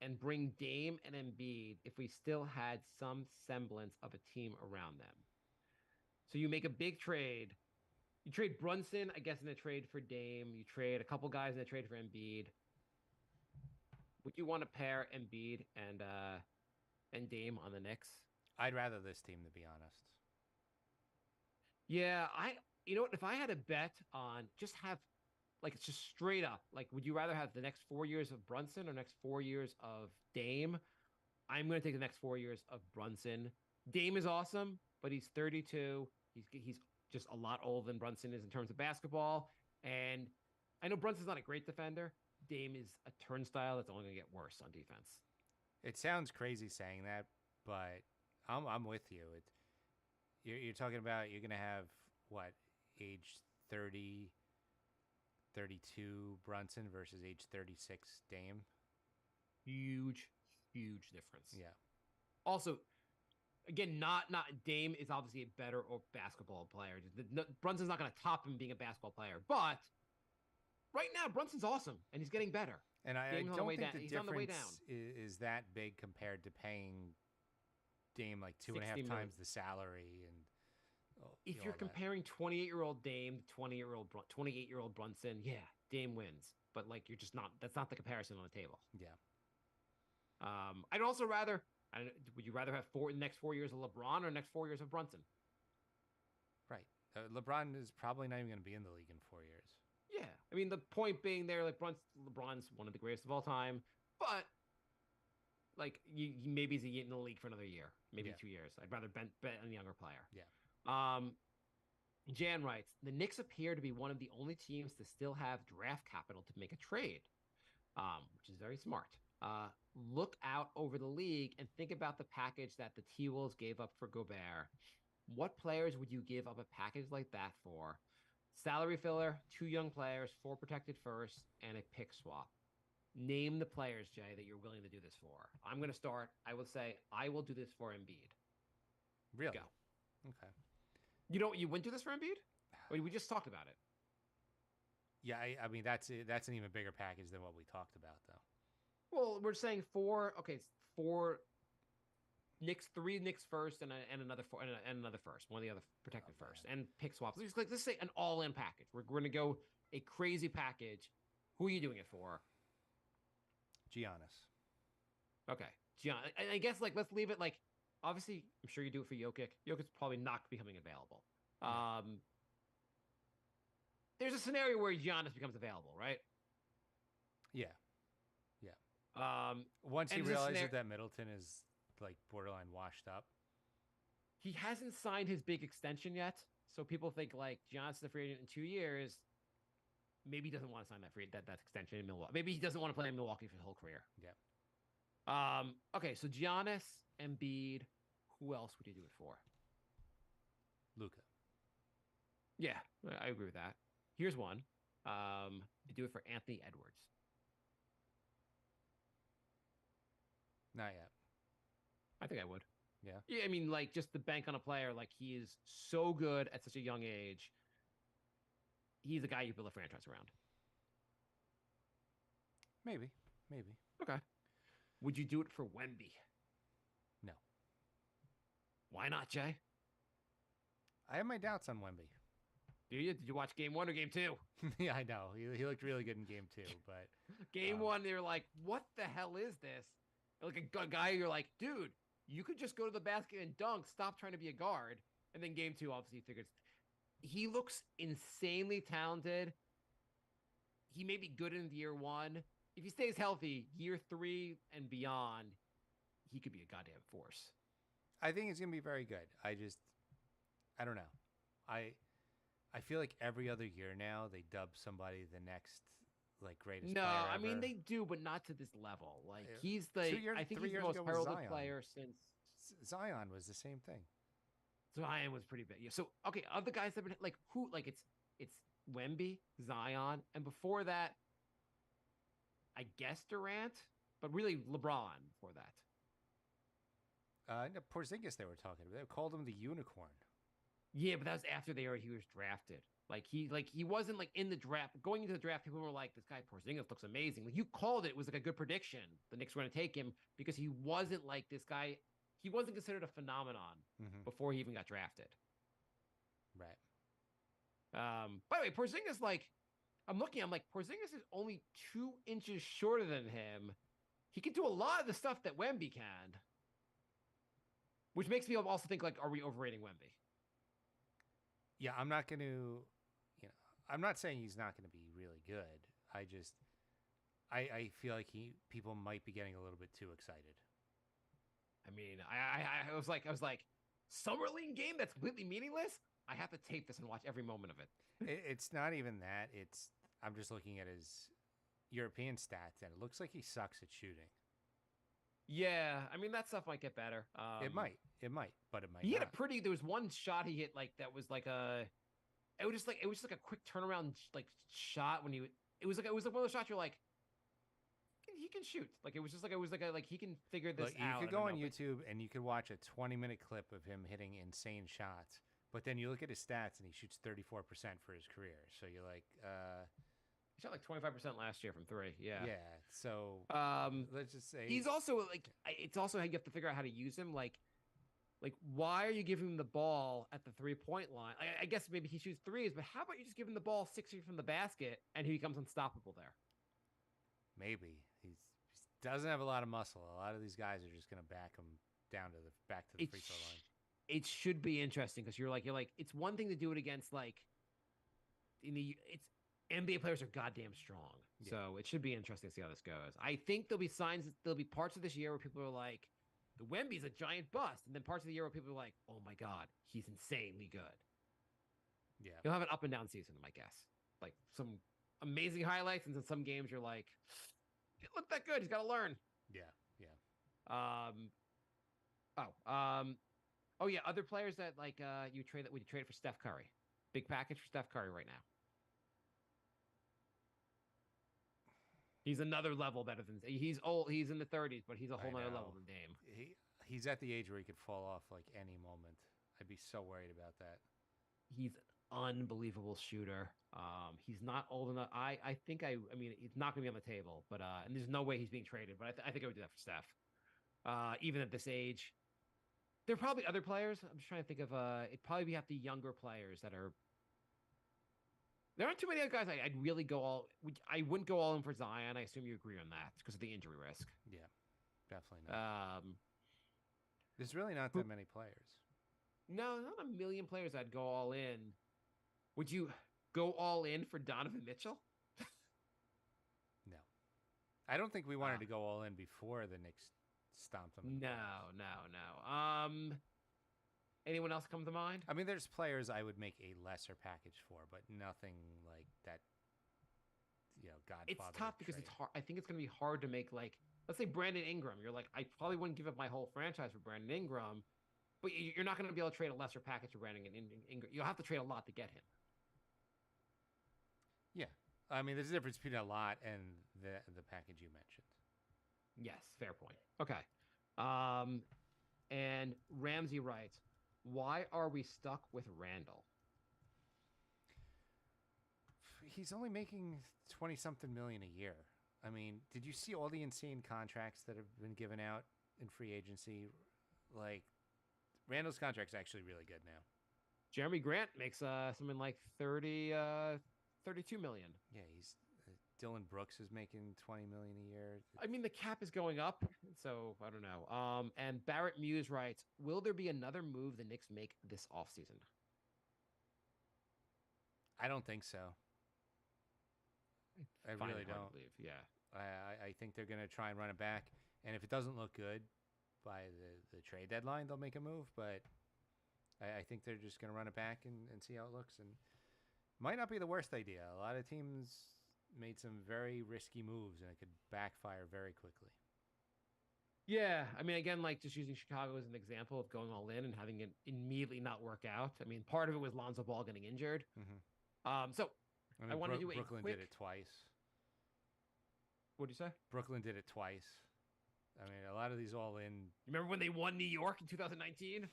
and bring Dame and Embiid if we still had some semblance of a team around them? So you make a big trade. You trade Brunson, I guess, in a trade for Dame. You trade a couple guys in a trade for Embiid. Would you want to pair Embiid and Dame on the Knicks? I'd rather this team, to be honest. Yeah, you know what? If I had a bet on just have like it's just straight up, like would you rather have the next 4 years of Brunson or next 4 years of Dame? I'm going to take the next 4 years of Brunson. Dame is awesome, but he's 32. He's just a lot older than Brunson is in terms of basketball. And I know Brunson's not a great defender. Dame is a turnstile that's only going to get worse on defense. It sounds crazy saying that, but I'm with you. You're talking about you're going to have, what, age 30, 32 Brunson versus age 36 Dame? Huge difference. Yeah. Also, again, not Dame is obviously a better basketball player. Brunson's not going to top him being a basketball player, but right now Brunson's awesome and he's getting better. And I Dame's on the don't way think down. the He's on the way difference is that big compared to paying Dame like 2.5 $60 million. times the salary and If all you're that. comparing 28-year-old Dame to 28-year-old Brunson, yeah, Dame wins. But like you're just not. That's not the comparison on the table. Yeah. I'd also rather. Would you rather have next 4 years of LeBron or next 4 years of Brunson? Right. LeBron is probably not even going to be in the league in 4 years. Yeah, I mean the point being there, like LeBron's one of the greatest of all time, but like maybe he's in the league for another year, maybe 2 years. I'd rather bet on a younger player. Yeah. Jan writes, the Knicks appear to be one of the only teams to still have draft capital to make a trade, which is very smart. Look out over the league and think about the package that the T-Wolves gave up for Gobert. What players would you give up a package like that for? Salary filler, 2 young players, 4 protected first, and a pick swap. Name the players, Jay, that you're willing to do this for. I'm going to start. I will say I will do this for Embiid. Really? Go. Okay. You wouldn't do this for Embiid? I mean, we just talked about it. Yeah, I mean that's an even bigger package than what we talked about, though. Well, we're saying 4 Knicks, 3 Knicks first, and another 4 and another first, one of the other protected first, and pick swaps. Let's say an all-in package. We're going to go a crazy package. Who are you doing it for? Giannis. Okay, Gian. I guess like let's leave it like. Obviously, I'm sure you do it for Jokic. Jokic's probably not becoming available. There's a scenario where Giannis becomes available, right? Yeah. Once he realizes that Middleton is like borderline washed up. He hasn't signed his big extension yet, so people think like Giannis is a free agent in 2 years. Maybe he doesn't want to sign that extension in Milwaukee. Maybe he doesn't want to play in Milwaukee for his whole career. Yeah. Okay, so Giannis, Embiid, who else would you do it for? Luka. Yeah, I agree with that. Here's one. You do it for Anthony Edwards. Not yet. I think I would. Yeah. Yeah, I mean, like, just the bank on a player, like, he is so good at such a young age. He's a guy you build a franchise around. Maybe. Okay. Would you do it for Wemby? No. Why not, Jay? I have my doubts on Wemby. Do you? Did you watch game 1 or game 2? Yeah, I know. He looked really good in game 2, but Game 1, they were like, what the hell is this? Like a guy, you're like, dude, you could just go to the basket and dunk. Stop trying to be a guard. And then game 2, obviously, figures he looks insanely talented. He may be good in year 1. If he stays healthy, year 3 and beyond, he could be a goddamn force. I think it's going to be very good. I don't know. I feel like every other year now they dub somebody the next like greatest player ever. I mean they do, but not to this level. Like he's the I think 3 he's the years most ago was heralded Zion. player since Zion was the same thing. Zion was pretty big. Yeah. So okay, other guys have been like who like it's Wemby, Zion, and before that, I guess Durant, but really LeBron before that. No, Porzingis they were talking about. They called him the unicorn. Yeah, but that was after he was drafted. Like he wasn't like in the draft. Going into the draft, people were like, "This guy Porzingis looks amazing." Like you called it. It was like a good prediction. The Knicks were going to take him because he wasn't like this guy. He wasn't considered a phenomenon before he even got drafted. Right. By the way, Porzingis, like I'm like Porzingis is only 2 inches shorter than him. He can do a lot of the stuff that Wemby can, which makes me also think like, are we overrating Wemby? Yeah, I'm not going to, I'm not saying he's not going to be really good. I feel like people might be getting a little bit too excited. I mean, I was like, Summer League game that's completely meaningless. I have to tape this and watch every moment of it. It's not even that. I'm just looking at his European stats, and it looks like he sucks at shooting. Yeah, I mean that stuff might get better. It might, but it might. He not. had there was one shot he hit like that was like it was just like a quick turnaround like shot when it was like one of those shots you're like he can shoot. Like it was he can figure this out. You could go on YouTube and you could watch a 20-minute clip of him hitting insane shots, but then you look at his stats and he shoots 34% for his career. So you're like, He shot like 25% last year from three. Yeah. Yeah. So let's just say He's also like it's also how you have to figure out how to use him. Like why are you giving him the ball at the 3-point line? I guess maybe he shoots threes, but how about you just give him the ball 6 feet from the basket and he becomes unstoppable there? maybe he doesn't have a lot of muscle. A lot of these guys are just going to back him down to the free throw line. It should be interesting because you're like it's one thing to do it against like it's NBA players are goddamn strong. Yeah. So it should be interesting to see how this goes. I think there'll be parts of this year where people are like, the Wemby's a giant bust, and then parts of the year where people are like, oh my god, he's insanely good. Yeah. He'll have an up and down season, my guess. Like some amazing highlights, and then some games you're like, he didn't look that good. He's got to learn. Yeah. Yeah. Oh yeah, other players that like you trade for Steph Curry. Big package for Steph Curry right now. He's another level better than he's old. He's in the 30s, but he's a whole I nother know. level than Dame. He's at the age where he could fall off like any moment. I'd be so worried about that. He's an unbelievable shooter. He's not old enough. I mean, it's not going to be on the table, but and there's no way he's being traded. But I think I would do that for Steph. Even at this age, there are probably other players. I'm just trying to think of. It'd probably have the younger players that are. There aren't too many other guys I'd really go all. I wouldn't go all in for Zion. I assume you agree on that because of the injury risk. Yeah, definitely not. There's really not that many players. No, not a million players I'd go all in. Would you go all in for Donovan Mitchell? No. I don't think we wanted to go all in before the Knicks stomped them. No. Anyone else come to mind? I mean, there's players I would make a lesser package for, but nothing like that, Godfather. It's tough because it's hard. I think it's going to be hard to make, like, let's say Brandon Ingram. You're like, I probably wouldn't give up my whole franchise for Brandon Ingram, but you're not going to be able to trade a lesser package for Brandon Ingram. You'll have to trade a lot to get him. Yeah. I mean, there's a difference between a lot and the package you mentioned. Yes, fair point. Okay. And Ramsey writes, why are we stuck with Randall? He's only making 20-something million a year. I mean, did you see all the insane contracts that have been given out in free agency? Like, Randall's contract's actually really good now. Jeremy Grant makes something like 32 million. Yeah, he's Dylan Brooks is making 20 million a year. I mean, the cap is going up, so I don't know. And Barrett Muse writes, will there be another move the Knicks make this offseason? I don't think so. I really don't. Yeah. I think they're going to try and run it back. And if it doesn't look good by the trade deadline, they'll make a move. But I think they're just going to run it back and see how it looks. And might not be the worst idea. A lot of teams made some very risky moves, and it could backfire very quickly. Yeah. I mean, again, like just using Chicago as an example of going all in and having it immediately not work out. I mean, part of it was Lonzo Ball getting injured. Mm-hmm. So I want to do Brooklyn did it twice. What'd you say? Brooklyn did it twice. I mean, a lot of these all in. You remember when they won New York in 2019?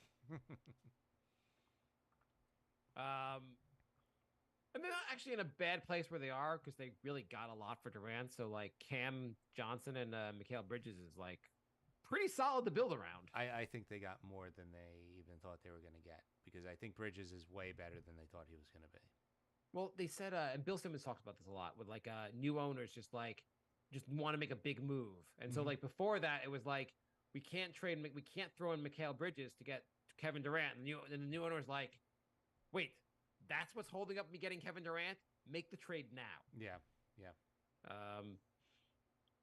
And they're not actually in a bad place where they are because they really got a lot for Durant. So like Cam Johnson and Mikal Bridges is like pretty solid to build around. I think they got more than they even thought they were going to get because I think Bridges is way better than they thought he was going to be. Well, they said, and Bill Simmons talks about this a lot with like new owners just want to make a big move. And so like before that, it was like, we can't throw in Mikal Bridges to get Kevin Durant. And the new owner was like, wait, that's what's holding up me getting Kevin Durant? Make the trade now. Yeah.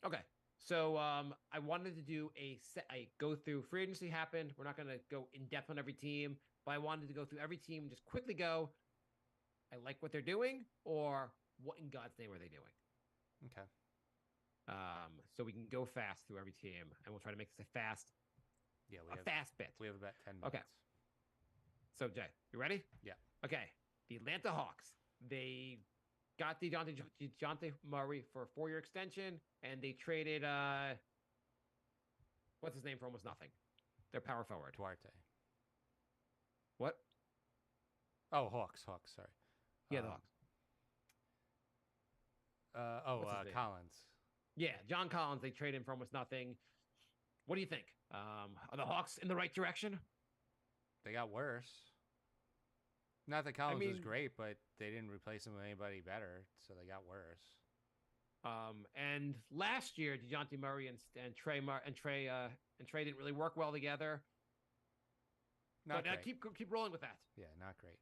Okay. So I wanted to do I go through free agency happened. We're not going to go in depth on every team, but I wanted to go through every team and just quickly go, I like what they're doing, or what in God's name are they doing? Okay. So we can go fast through every team, and we'll try to make this a fast bit. We have about 10 minutes. Okay. So, Jay, you ready? Yeah. Okay. The Atlanta Hawks. They got DeJounte Murray for a 4-year extension, and they traded what's his name for almost nothing. Their power forward. Duarte. What? Oh, Hawks. Sorry. Yeah, the Hawks. What's his name? Collins. Yeah, John Collins. They trade him for almost nothing. What do you think? Are the Hawks in the right direction? They got worse. Not that Collins was mean- great, but they didn't replace him with anybody better, so they got worse. And last year, Dejounte Murray and Trey didn't really work well together. Not But great. keep rolling with that. Yeah, not great.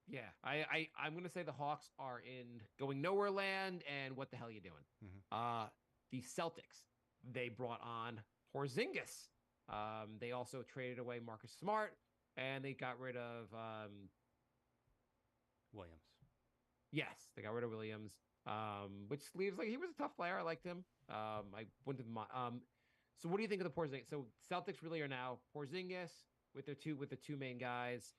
Yeah, I'm gonna say the Hawks are in going nowhere land, and what the hell are you doing? The Celtics, they brought on Porzingis. They also traded away Marcus Smart, and they got rid of Williams. yes, they got rid of Williams, which leaves like he was a tough player. I liked him. I wouldn't have so what do you think of the Porzingis? So Celtics really are now Porzingis with the two main guys.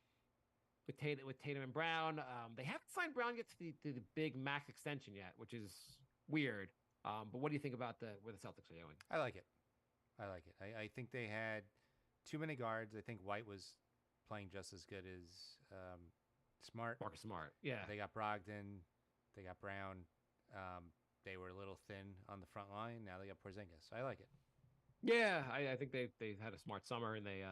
With Tatum and Brown, they haven't signed Brown yet to the big max extension yet, which is weird. But what do you think about where the Celtics are going? I like it. I think they had too many guards. I think White was playing just as good as Smart. Marcus Smart, yeah. They got Brogdon. They got Brown. They were a little thin on the front line. Now they got Porzingis. I like it. Yeah, I think they had a smart summer, and they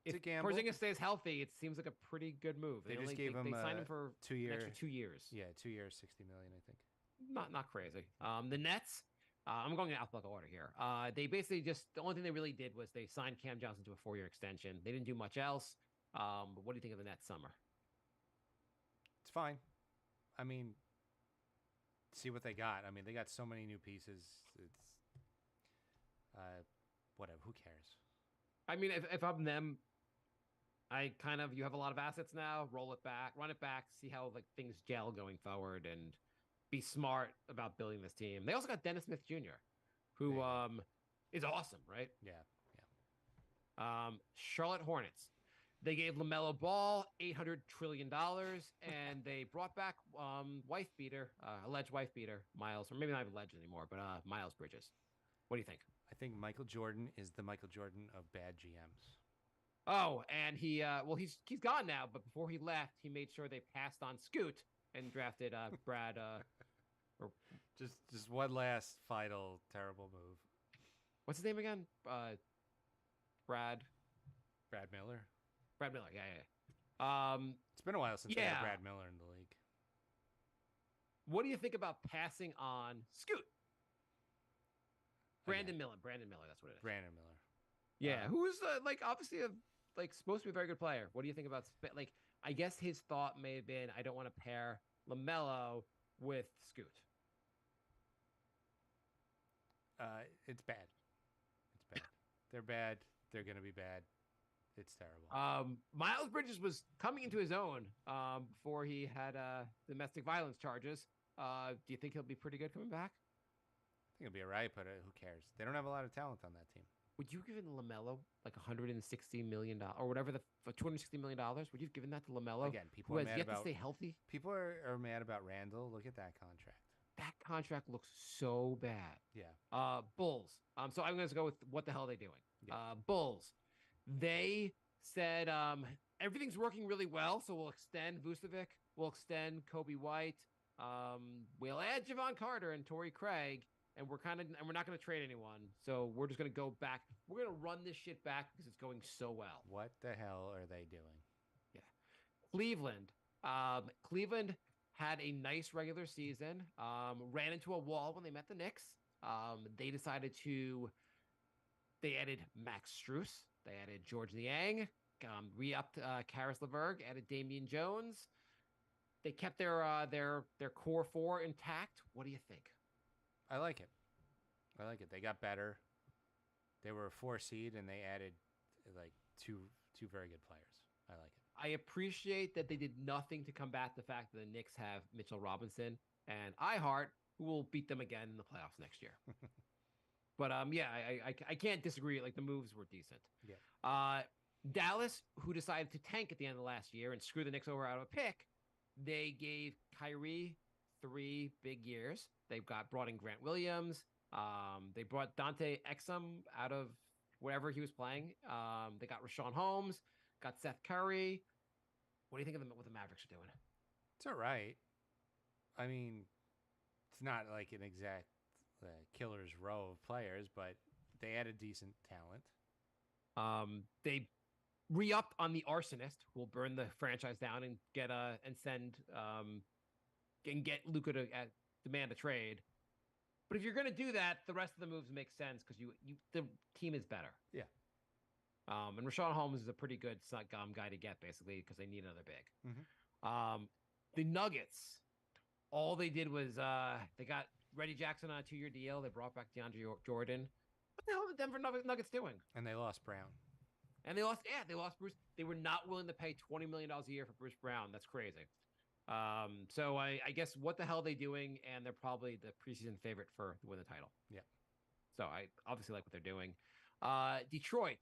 It's if a gamble. Porzingis stays healthy, it seems like a pretty good move. They just gave him they signed him for 2 an year. extra 2 years. Yeah, 2 years, $60 million, I think. Not crazy. The Nets, I'm going in alphabetical order here. They basically the only thing they really did was they signed Cam Johnson to a 4-year extension. They didn't do much else. But what do you think of the Nets summer? It's fine. I mean, see what they got. I mean, they got so many new pieces. It's whatever. Who cares? I mean, if I'm them, you have a lot of assets now. Roll it back, run it back, see how like things gel going forward, and be smart about building this team. They also got Dennis Smith Jr., who is awesome, right? Yeah. Charlotte Hornets. They gave LaMelo Ball $800 trillion, and they brought back alleged wife beater, Miles, or maybe not even alleged anymore, but Miles Bridges. What do you think? I think Michael Jordan is the Michael Jordan of bad GMs. Oh, and he's gone now, but before he left, he made sure they passed on Scoot and drafted Brad. Just one last final terrible move. What's his name again? Brad Miller. Brad Miller. Yeah. It's been a while since we Yeah. had Brad Miller in the league. What do you think about passing on Scoot? Again, Brandon Miller. That's what it is. Brandon Miller. Yeah, who's obviously supposed to be a very good player. What do you think about I guess his thought may have been, I don't want to pair LaMelo with Scoot. It's bad. It's bad. They're bad. They're gonna be bad. It's terrible. Miles Bridges was coming into his own before he had domestic violence charges. Do you think he'll be pretty good coming back? I think it'll be all right, but who cares? They don't have a lot of talent on that team. Would you have given LaMelo like $160 million or whatever for $260 million? Would you have given that to LaMelo? Again, people who are has mad yet about. to stay healthy? People are mad about Randall. Look at that contract. That contract looks so bad. Yeah. Bulls. So I'm going to go with what the hell are they doing? Yeah. Bulls. They said everything's working really well, so we'll extend Vucevic, we'll extend Kobe White, we'll add Javon Carter and Torrey Craig, and we're not going to trade anyone. So we're just going to go back. We're going to run this shit back because it's going so well. What the hell are they doing? Yeah. Cleveland. Cleveland had a nice regular season. Ran into a wall when they met the Knicks. They added Max Strus. They added George Niang. Re-upped Karis LeVerg. Added Damian Jones. They kept their core four intact. What do you think? I like it. They got better. They were a 4 seed, and they added like two very good players. I like it. I appreciate that they did nothing to combat the fact that the Knicks have Mitchell Robinson and iHeart, who will beat them again in the playoffs next year. But yeah, I can't disagree. Like the moves were decent. Yeah. Dallas, who decided to tank at the end of last year and screw the Knicks over out of a pick, they gave Kyrie 3 big years. They brought in Grant Williams. They brought Dante Exum out of wherever he was playing. They got Rashawn Holmes, got Seth Curry. What do you think of what the Mavericks are doing? It's all right. I mean, It's not like an exact killer's row of players, but they added decent talent. They re-upped on the arsonist, who will burn the franchise down and get and send and get Luka to demand a trade. But if you're going to do that, the rest of the moves make sense because the team is better. Yeah. And Rashawn Holmes is a pretty good guy to get, basically, because they need another big. Mm-hmm. The Nuggets, all they did was they got Reggie Jackson on a 2-year deal. They brought back DeAndre Jordan. What the hell are the Denver Nuggets doing? And they lost Brown. And they lost Bruce. They were not willing to pay $20 million a year for Bruce Brown. That's crazy. So I guess what the hell are they doing? And they're probably the preseason favorite to win the title. Yeah. So I obviously like what they're doing. Detroit,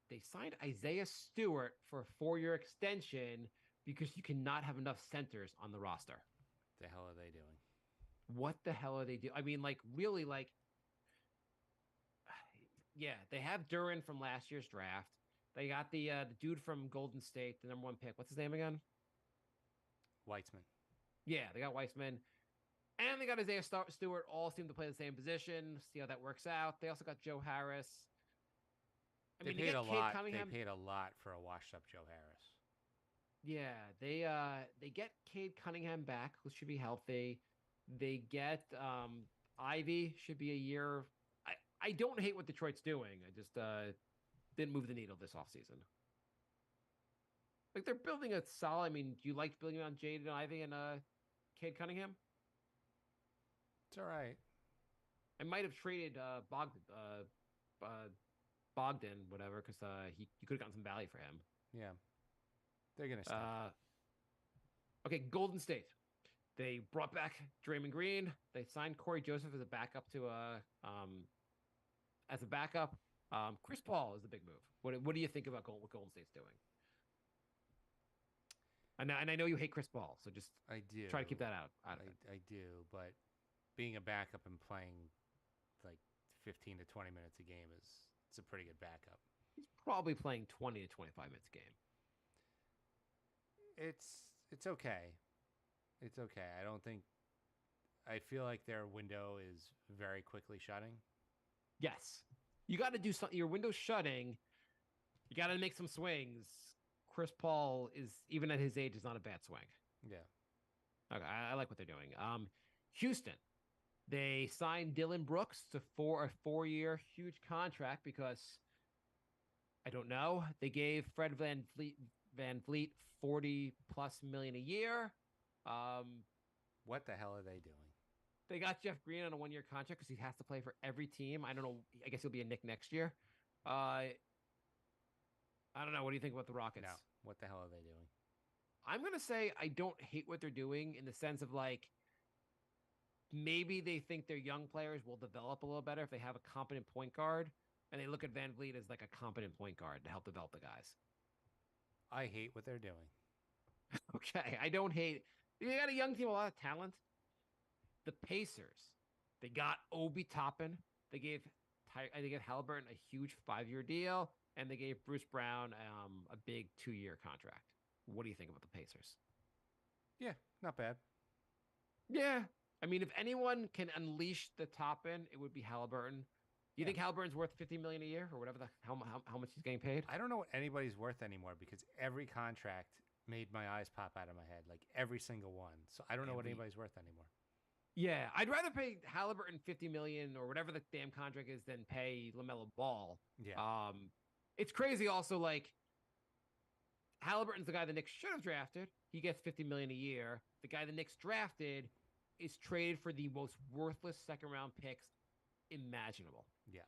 they signed Isaiah Stewart for a 4-year extension because you cannot have enough centers on the roster. The hell are they doing? What the hell are they doing? I mean, like, really, like, yeah, they have Duran from last year's draft. They got the dude from Golden State, the #1 pick. What's his name again? Weitzman. Yeah, they got Weissman. And they got Isaiah Stewart. All seem to play the same position. See how that works out. They also got Joe Harris. They paid a lot. They paid a lot for a washed-up Joe Harris. Yeah, they get Cade Cunningham back, who should be healthy. They get Ivy, should be a year. I don't hate what Detroit's doing. I just didn't move the needle this offseason. Like, they're building a solid. I mean, do you like building on Jaden Ivy and Cade Cunningham? It's all right. I might have traded Bogdan, whatever, because you could have gotten some value for him. Yeah. They're going to stop. Okay, Golden State. They brought back Draymond Green. They signed Corey Joseph as a backup Chris Paul is the big move. What do you think about what Golden State's doing? And I know you hate Chris Paul, so just I do try to keep that out. I do, but being a backup and playing like 15 to 20 minutes a game it's a pretty good backup. He's probably playing 20 to 25 minutes a game. It's okay. It's okay. I feel like their window is very quickly shutting. Yes. You got to do something. Your window's shutting. You got to make some swings. Chris Paul is, even at his age, is not a bad swing. Yeah. Okay, I like what they're doing. Houston, they signed Dylan Brooks to a 4-year huge contract because, I don't know, they gave Fred VanVleet $40+ million a year. What the hell are they doing? They got Jeff Green on a 1-year contract because he has to play for every team. I don't know. I guess he'll be a Knick next year. I don't know. What do you think about the Rockets? No. What the hell are they doing? I'm going to say I don't hate what they're doing in the sense of, like, maybe they think their young players will develop a little better if they have a competent point guard, and they look at VanVleet as like a competent point guard to help develop the guys. I hate what they're doing. Okay, I don't hate. They got a young team, a lot of talent. The Pacers, they got Obi Toppin. They gave Halliburton a huge 5-year deal, and they gave Bruce Brown a big 2-year contract. What do you think about the Pacers? Yeah, not bad. Yeah. I mean, if anyone can unleash the Toppin, it would be Halliburton. Do you think Halliburton's worth $50 million a year or whatever how much he's getting paid? I don't know what anybody's worth anymore because every contract made my eyes pop out of my head, like every single one. So I don't know what anybody's worth anymore. Yeah, I'd rather pay Halliburton $50 million or whatever the damn contract is than pay LaMelo Ball. Yeah. It's crazy also, like, Halliburton's the guy the Knicks should have drafted. He gets $50 million a year. The guy the Knicks drafted is traded for the most worthless second-round picks imaginable. Yeah.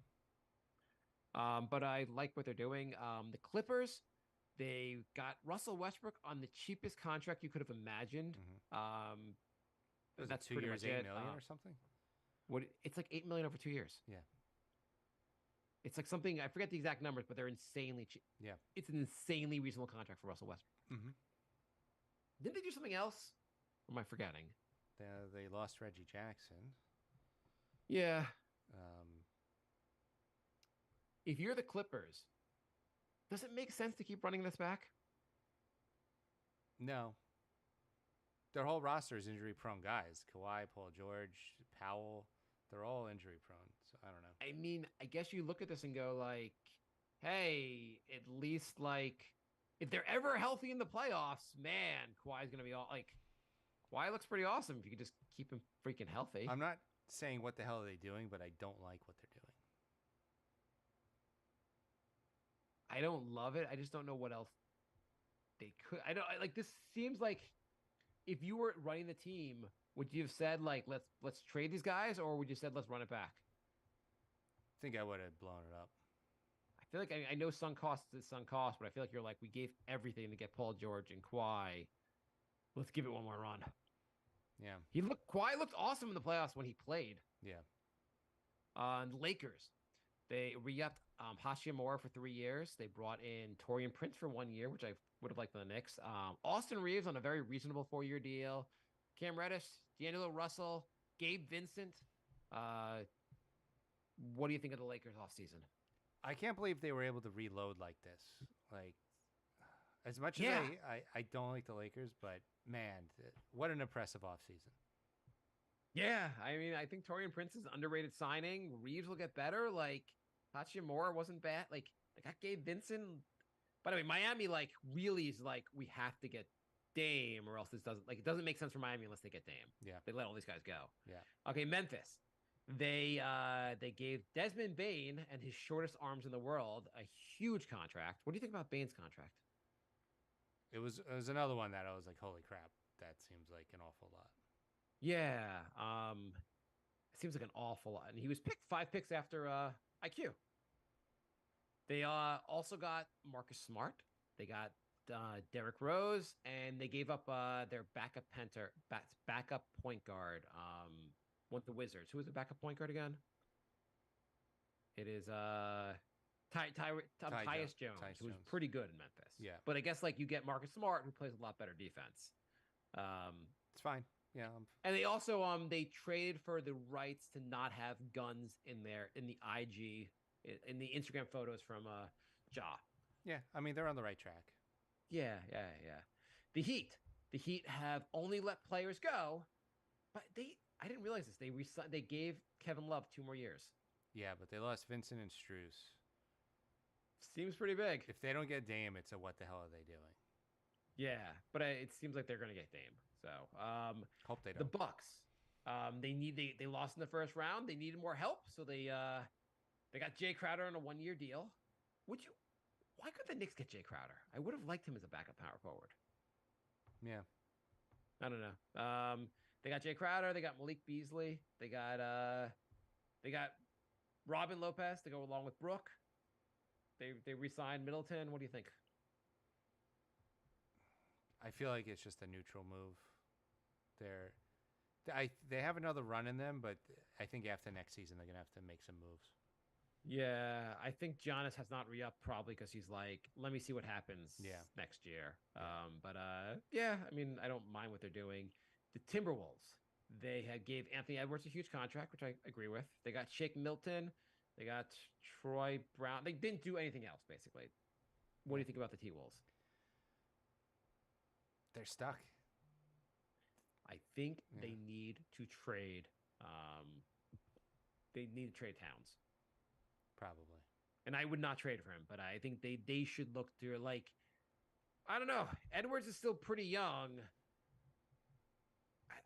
But I like what they're doing. The Clippers, they got Russell Westbrook on the cheapest contract you could have imagined. Mm-hmm. That's 2 years, $8 million or something? It's like $8 million over 2 years. Yeah. It's like something, I forget the exact numbers, but they're insanely cheap. Yeah. It's an insanely reasonable contract for Russell Westbrook. Mm-hmm. Didn't they do something else? Or am I forgetting? They lost Reggie Jackson. Yeah. If you're the Clippers, does it make sense to keep running this back? No. their whole roster is injury prone guys. Kawhi, Paul George, Powell, they're all injury prone. So I don't know. I mean, I guess you look at this and go like, hey, at least like if they're ever healthy in the playoffs, man, Kawhi's gonna be all like Kawhi looks pretty awesome if you could just keep him freaking healthy. I'm not saying what the hell are they doing, but I don't like what they're doing. I don't love it. I just don't know what else they could. I don't like this seems like if you were running the team, would you have said like let's trade these guys or would you said let's run it back? I think I would have blown it up. I feel like I know sunk cost is sunk cost, but I feel like you're like we gave everything to get Paul George and Kawhi. Let's give it one more run. Yeah. Kawhi looked awesome in the playoffs when he played. Yeah. The Lakers, they re-upped Hachimura for 3 years. They brought in Torian Prince for 1 year, which I would have liked for the Knicks. Austin Reeves on a very reasonable 4-year deal. Cam Reddish, D'Angelo Russell, Gabe Vincent. What do you think of the Lakers offseason? I can't believe they were able to reload like this. Like, as much as Yeah. I don't like the Lakers, but man, what an impressive offseason. Yeah, I mean, I think Torian Prince is an underrated signing. Reeves will get better. Like, Hachimura wasn't bad. Like, I got Gabe Vincent. By the way, Miami, like, really is like, we have to get Dame or else this doesn't, like, it doesn't make sense for Miami unless they get Dame. Yeah. They let all these guys go. Yeah. Okay, Memphis. They gave Desmond Bain and his shortest arms in the world a huge contract. What do you think about Bain's contract? It was another one that I was like, holy crap, that seems like an awful lot. Yeah, it seems like an awful lot. And he was picked 5 picks after IQ. They also got Marcus Smart. They got Derrick Rose, and they gave up their backup point guard. Went the Wizards. Who was the backup point guard again? It is Tyus Jones, who was pretty good in Memphis. Yeah. But I guess like you get Marcus Smart, who plays a lot better defense. It's fine. Yeah. And they also they traded for the rights to not have guns in the IG in the Instagram photos from Ja. Yeah. I mean, they're on the right track. Yeah. The Heat have only let players go, but I didn't realize this. They gave Kevin Love 2 more years. Yeah, but they lost Vincent and Strus. Seems pretty big. If they don't get Dame, it's a what the hell are they doing? Yeah, but it seems like they're going to get Dame. So, Hope they the don't. Bucks, they lost in the first round. They needed more help, so they got Jay Crowder on a 1-year deal. Why could the Knicks get Jay Crowder? I would have liked him as a backup power forward. Yeah. I don't know. They got Jay Crowder. They got Malik Beasley. They got Robin Lopez to go along with Brooke. They re-signed Middleton. What do you think? I feel like it's just a neutral move. They have another run in them, but I think after next season they're gonna have to make some moves. Yeah, I think Giannis has not re-upped probably because he's like, let me see what happens next year. Yeah, I mean, I don't mind what they're doing. The Timberwolves, they gave Anthony Edwards a huge contract, which I agree with. They got Shake Milton. They got Troy Brown. They didn't do anything else, basically. What do you think about the T-Wolves? They're stuck. I think they need to trade. They need to trade Towns. Probably. And I would not trade for him, but I think they should look to like, I don't know. Edwards is still pretty young.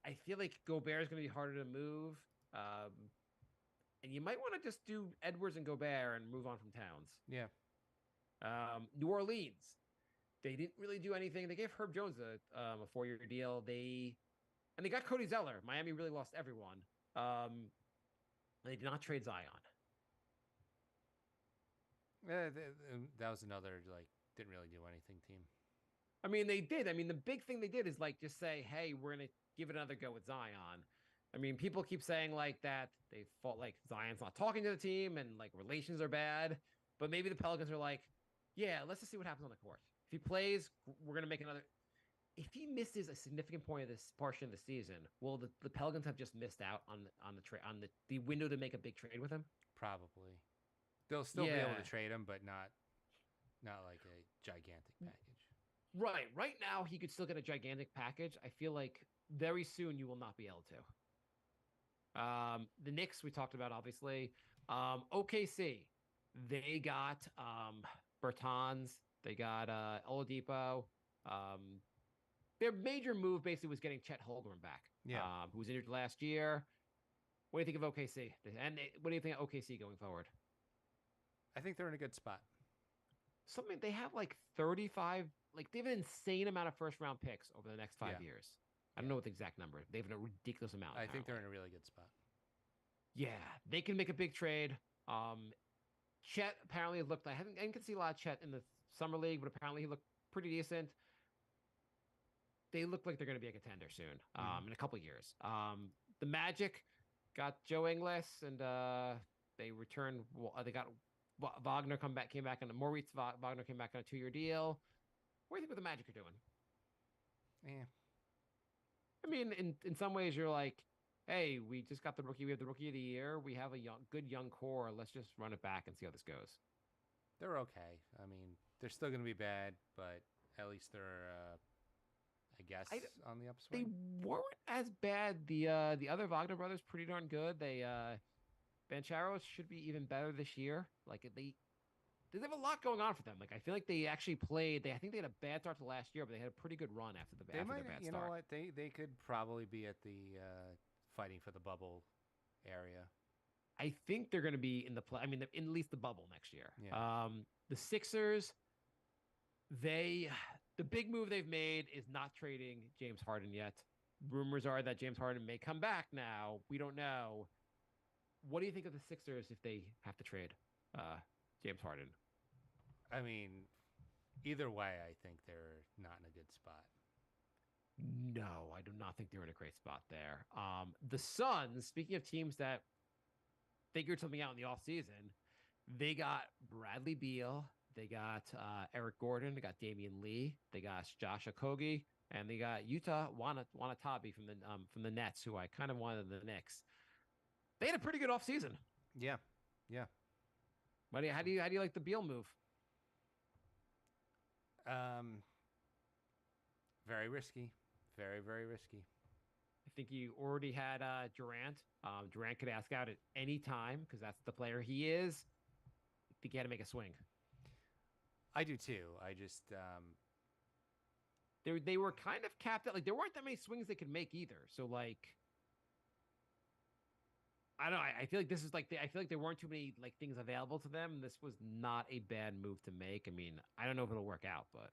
I feel like Gobert is going to be harder to move. And you might want to just do Edwards and Gobert and move on from Towns. Yeah. New Orleans, they didn't really do anything. They gave Herb Jones a 4-year deal. They got Cody Zeller. Miami really lost everyone. They did not trade Zion. That was another didn't really do anything team. I mean, they did. I mean, the big thing they did is like just say, hey, we're going to give it another go with Zion. I mean, people keep saying like that they felt like Zion's not talking to the team and like relations are bad. But maybe the Pelicans are like, yeah, let's just see what happens on the court. If he plays, we're going to make another. If he misses a significant point of this portion of the season, will the Pelicans have just missed out on the window to make a big trade with him? Probably. They'll still be able to trade him, but not like a gigantic package. Right. Right now, he could still get a gigantic package. I feel like very soon you will not be able to. The Knicks we talked about obviously. OKC, they got Bertans, they got Oladipo. Um, their major move basically was getting Chet Holmgren back, Yeah. who was injured last year. What do you think of OKC? And what do you think of OKC going forward? I think they're in a good spot. Something they have like 35, like they have an insane amount of first round picks over the next 5 Yeah. years. I don't know what the exact number. They have a ridiculous amount. I think they're apparently. in a really good spot. Yeah, they can make a big trade. Chet apparently looked. I didn't get to see a lot of Chet in the summer league, but apparently he looked pretty decent. They look like they're going to be a contender soon. In a couple years. The Magic got Joe Ingles, and they returned. They got Wagner came back on Moritz Wagner came back on a 2-year deal. What do you think what the Magic are doing? Yeah. I mean, in some ways, you're like, hey, we just got the rookie. We have the rookie of the year. We have a good young core. Let's just run it back and see how this goes. They're okay. I mean, they're still going to be bad, but at least they're, I guess, on the They upswing. weren't as bad. The other Wagner brothers pretty darn good. Banchero should be even better this year. Like they have a lot going on for them. Like I feel like they actually played. I think they had a bad start to last year, but they had a pretty good run after They might, their bad you start. know what? They could probably be at the fighting for the bubble area. I think they're going to be in the play. I mean, in at least the bubble next year. Yeah. The Sixers, the big move they've made is not trading James Harden yet. Rumors are that James Harden may come back now. We don't know. What do you think of the Sixers if they have to trade James Harden? I mean, either way, I think they're not in a good spot. No, I do not think they're in a great spot there. The Suns, speaking of teams that figured something out in the offseason, they got Bradley Beal, they got Eric Gordon, they got Damian Lee, they got Josh Okogie, and they got Yuta Wanatabe from the Nets, who I kind of wanted the Knicks. They had a pretty good offseason. Yeah. Yeah. How do you like the Beal move? Very risky. Very, very risky. I think you already had Durant. Durant could ask out at any time because that's the player he is. I think he had to make a swing. I do too. I just They were kind of capped out. Like there weren't that many swings they could make either. So like, I don't know. I feel like this is like I feel like there weren't too many like things available to them. This was not a bad move to make. I mean, I don't know if it'll work out, but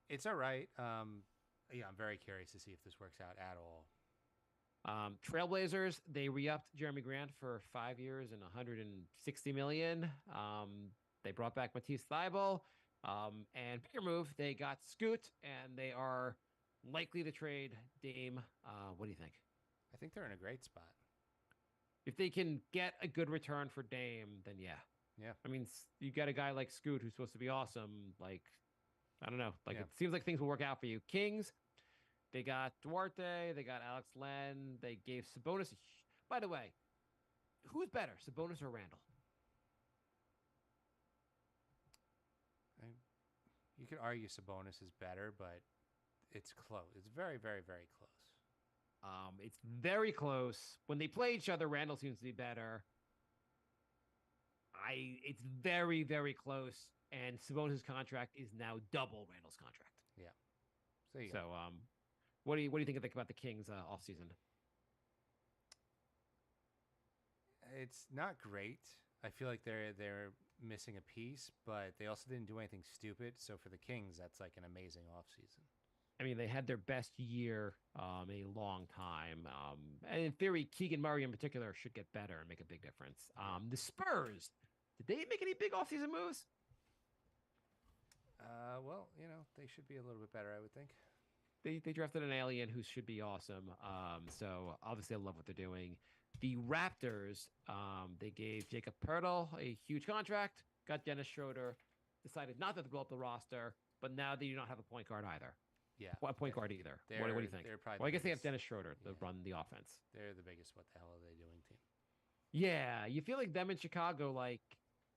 it's all right. Yeah, I'm very curious to see if this works out at all. Trailblazers, they re-upped Jeremy Grant for 5 years and $160 million. They brought back Matisse Thybulle. And bigger move, they got Scoot, and they are likely to trade Dame. What do you think? I think they're in a great spot. If they can get a good return for Dame, then yeah. Yeah. I mean, you got a guy like Scoot who's supposed to be awesome. Like, I don't know. Like, Yeah. it seems like things will work out for you. Kings, they got Duarte. They got Alex Len. They gave Sabonis. By the way, who's better, Sabonis or Randall? You could argue Sabonis is better, but it's close. It's very, very, very close. It's very close. When they play each other, Randall seems to be better. It's very, very close. And Sabonis' contract is now double Randall's contract. Yeah. So, you So, go. what do you think about the Kings offseason? It's not great. I feel like they're missing a piece, but they also didn't do anything stupid. So for the Kings, that's like an amazing offseason. I mean, they had their best year in a long time. And in theory, Keegan Murray in particular should get better and make a big difference. The Spurs, did they make any big offseason moves? Well, they should be a little bit better, I would think. They drafted an alien who should be awesome. So obviously I love what they're doing. The Raptors, they gave Jacob Pertl a huge contract, got Dennis Schroeder, decided not to blow up the roster, but now they do not have a point guard either. Yeah. Well, a point guard either. What do you think? They're probably Well, I the guess they have biggest- Dennis Schroeder to Yeah. run the offense. They're the biggest what the hell are they doing team. Yeah, you feel like them in Chicago, like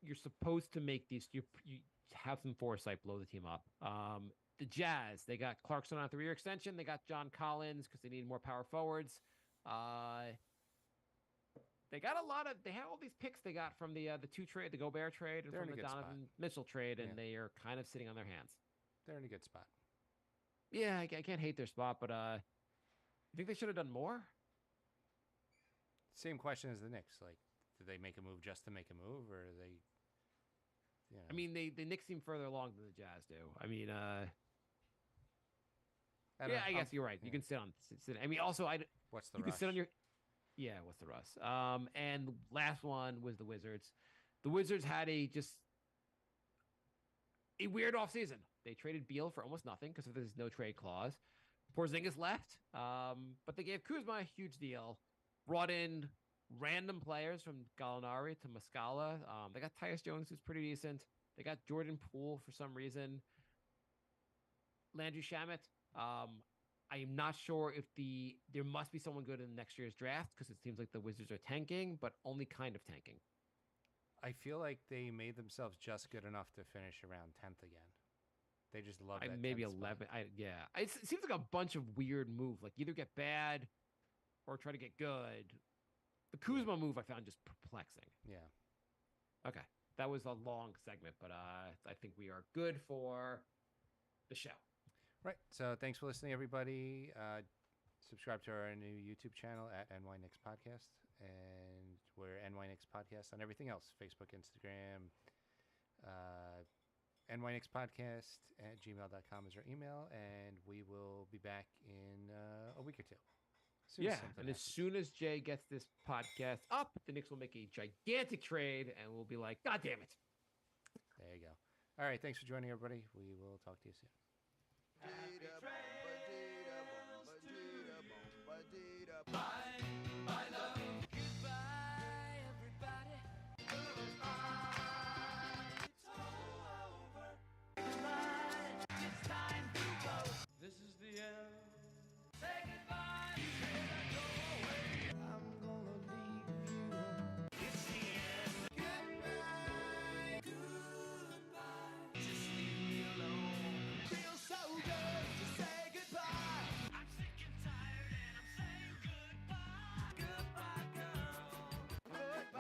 you're supposed to make these. have some foresight, blow the team up. The Jazz, they got Clarkson on a 3-year extension. They got John Collins because they need more power forwards. They got a lot of. They have all these picks they got from the 2 trade, the Gobert trade, and They're from in a the good Donovan spot. Mitchell trade, and Yeah. they are kind of sitting on their hands. They're in a good spot. Yeah, I can't hate their spot, but you think they should have done more? Same question as the Knicks. Like, did they make a move just to make a move, or are they? You know, I mean, the Knicks seem further along than the Jazz do. I mean, don't yeah, know. I guess you're right. You yeah. can sit. I mean, also, What's the you rush? can sit on your. Yeah, what's the Russ? And the last one was the Wizards. The Wizards had a weird offseason. They traded Beal for almost nothing because there's no trade clause. Porzingis left, but they gave Kuzma a huge deal. Brought in random players from Gallinari to Muscala. They got Tyus Jones, who's pretty decent. They got Jordan Poole for some reason. Landry Shamet. I am not sure if there must be someone good in next year's draft because it seems like the Wizards are tanking, but only kind of tanking. I feel like they made themselves just good enough to finish around 10th again. They just love that. Maybe 10th spot. 11. It seems like a bunch of weird moves. Like either get bad or try to get good. The Kuzma move I found just perplexing. Yeah. Okay, that was a long segment, but I think we are good for the show. Right. So thanks for listening, everybody. Subscribe to our new YouTube channel at NY Knicks Podcast, and we're NY Knicks Podcast on everything else: Facebook, Instagram. NY Knicks Podcast at gmail.com is our email, and we will be back in a week or two. Soon as something And as happens. soon as Jay gets this podcast up, the Knicks will make a gigantic trade, and we'll be like, God damn it. There you go. All right. Thanks for joining, everybody. We will talk to you soon. Happy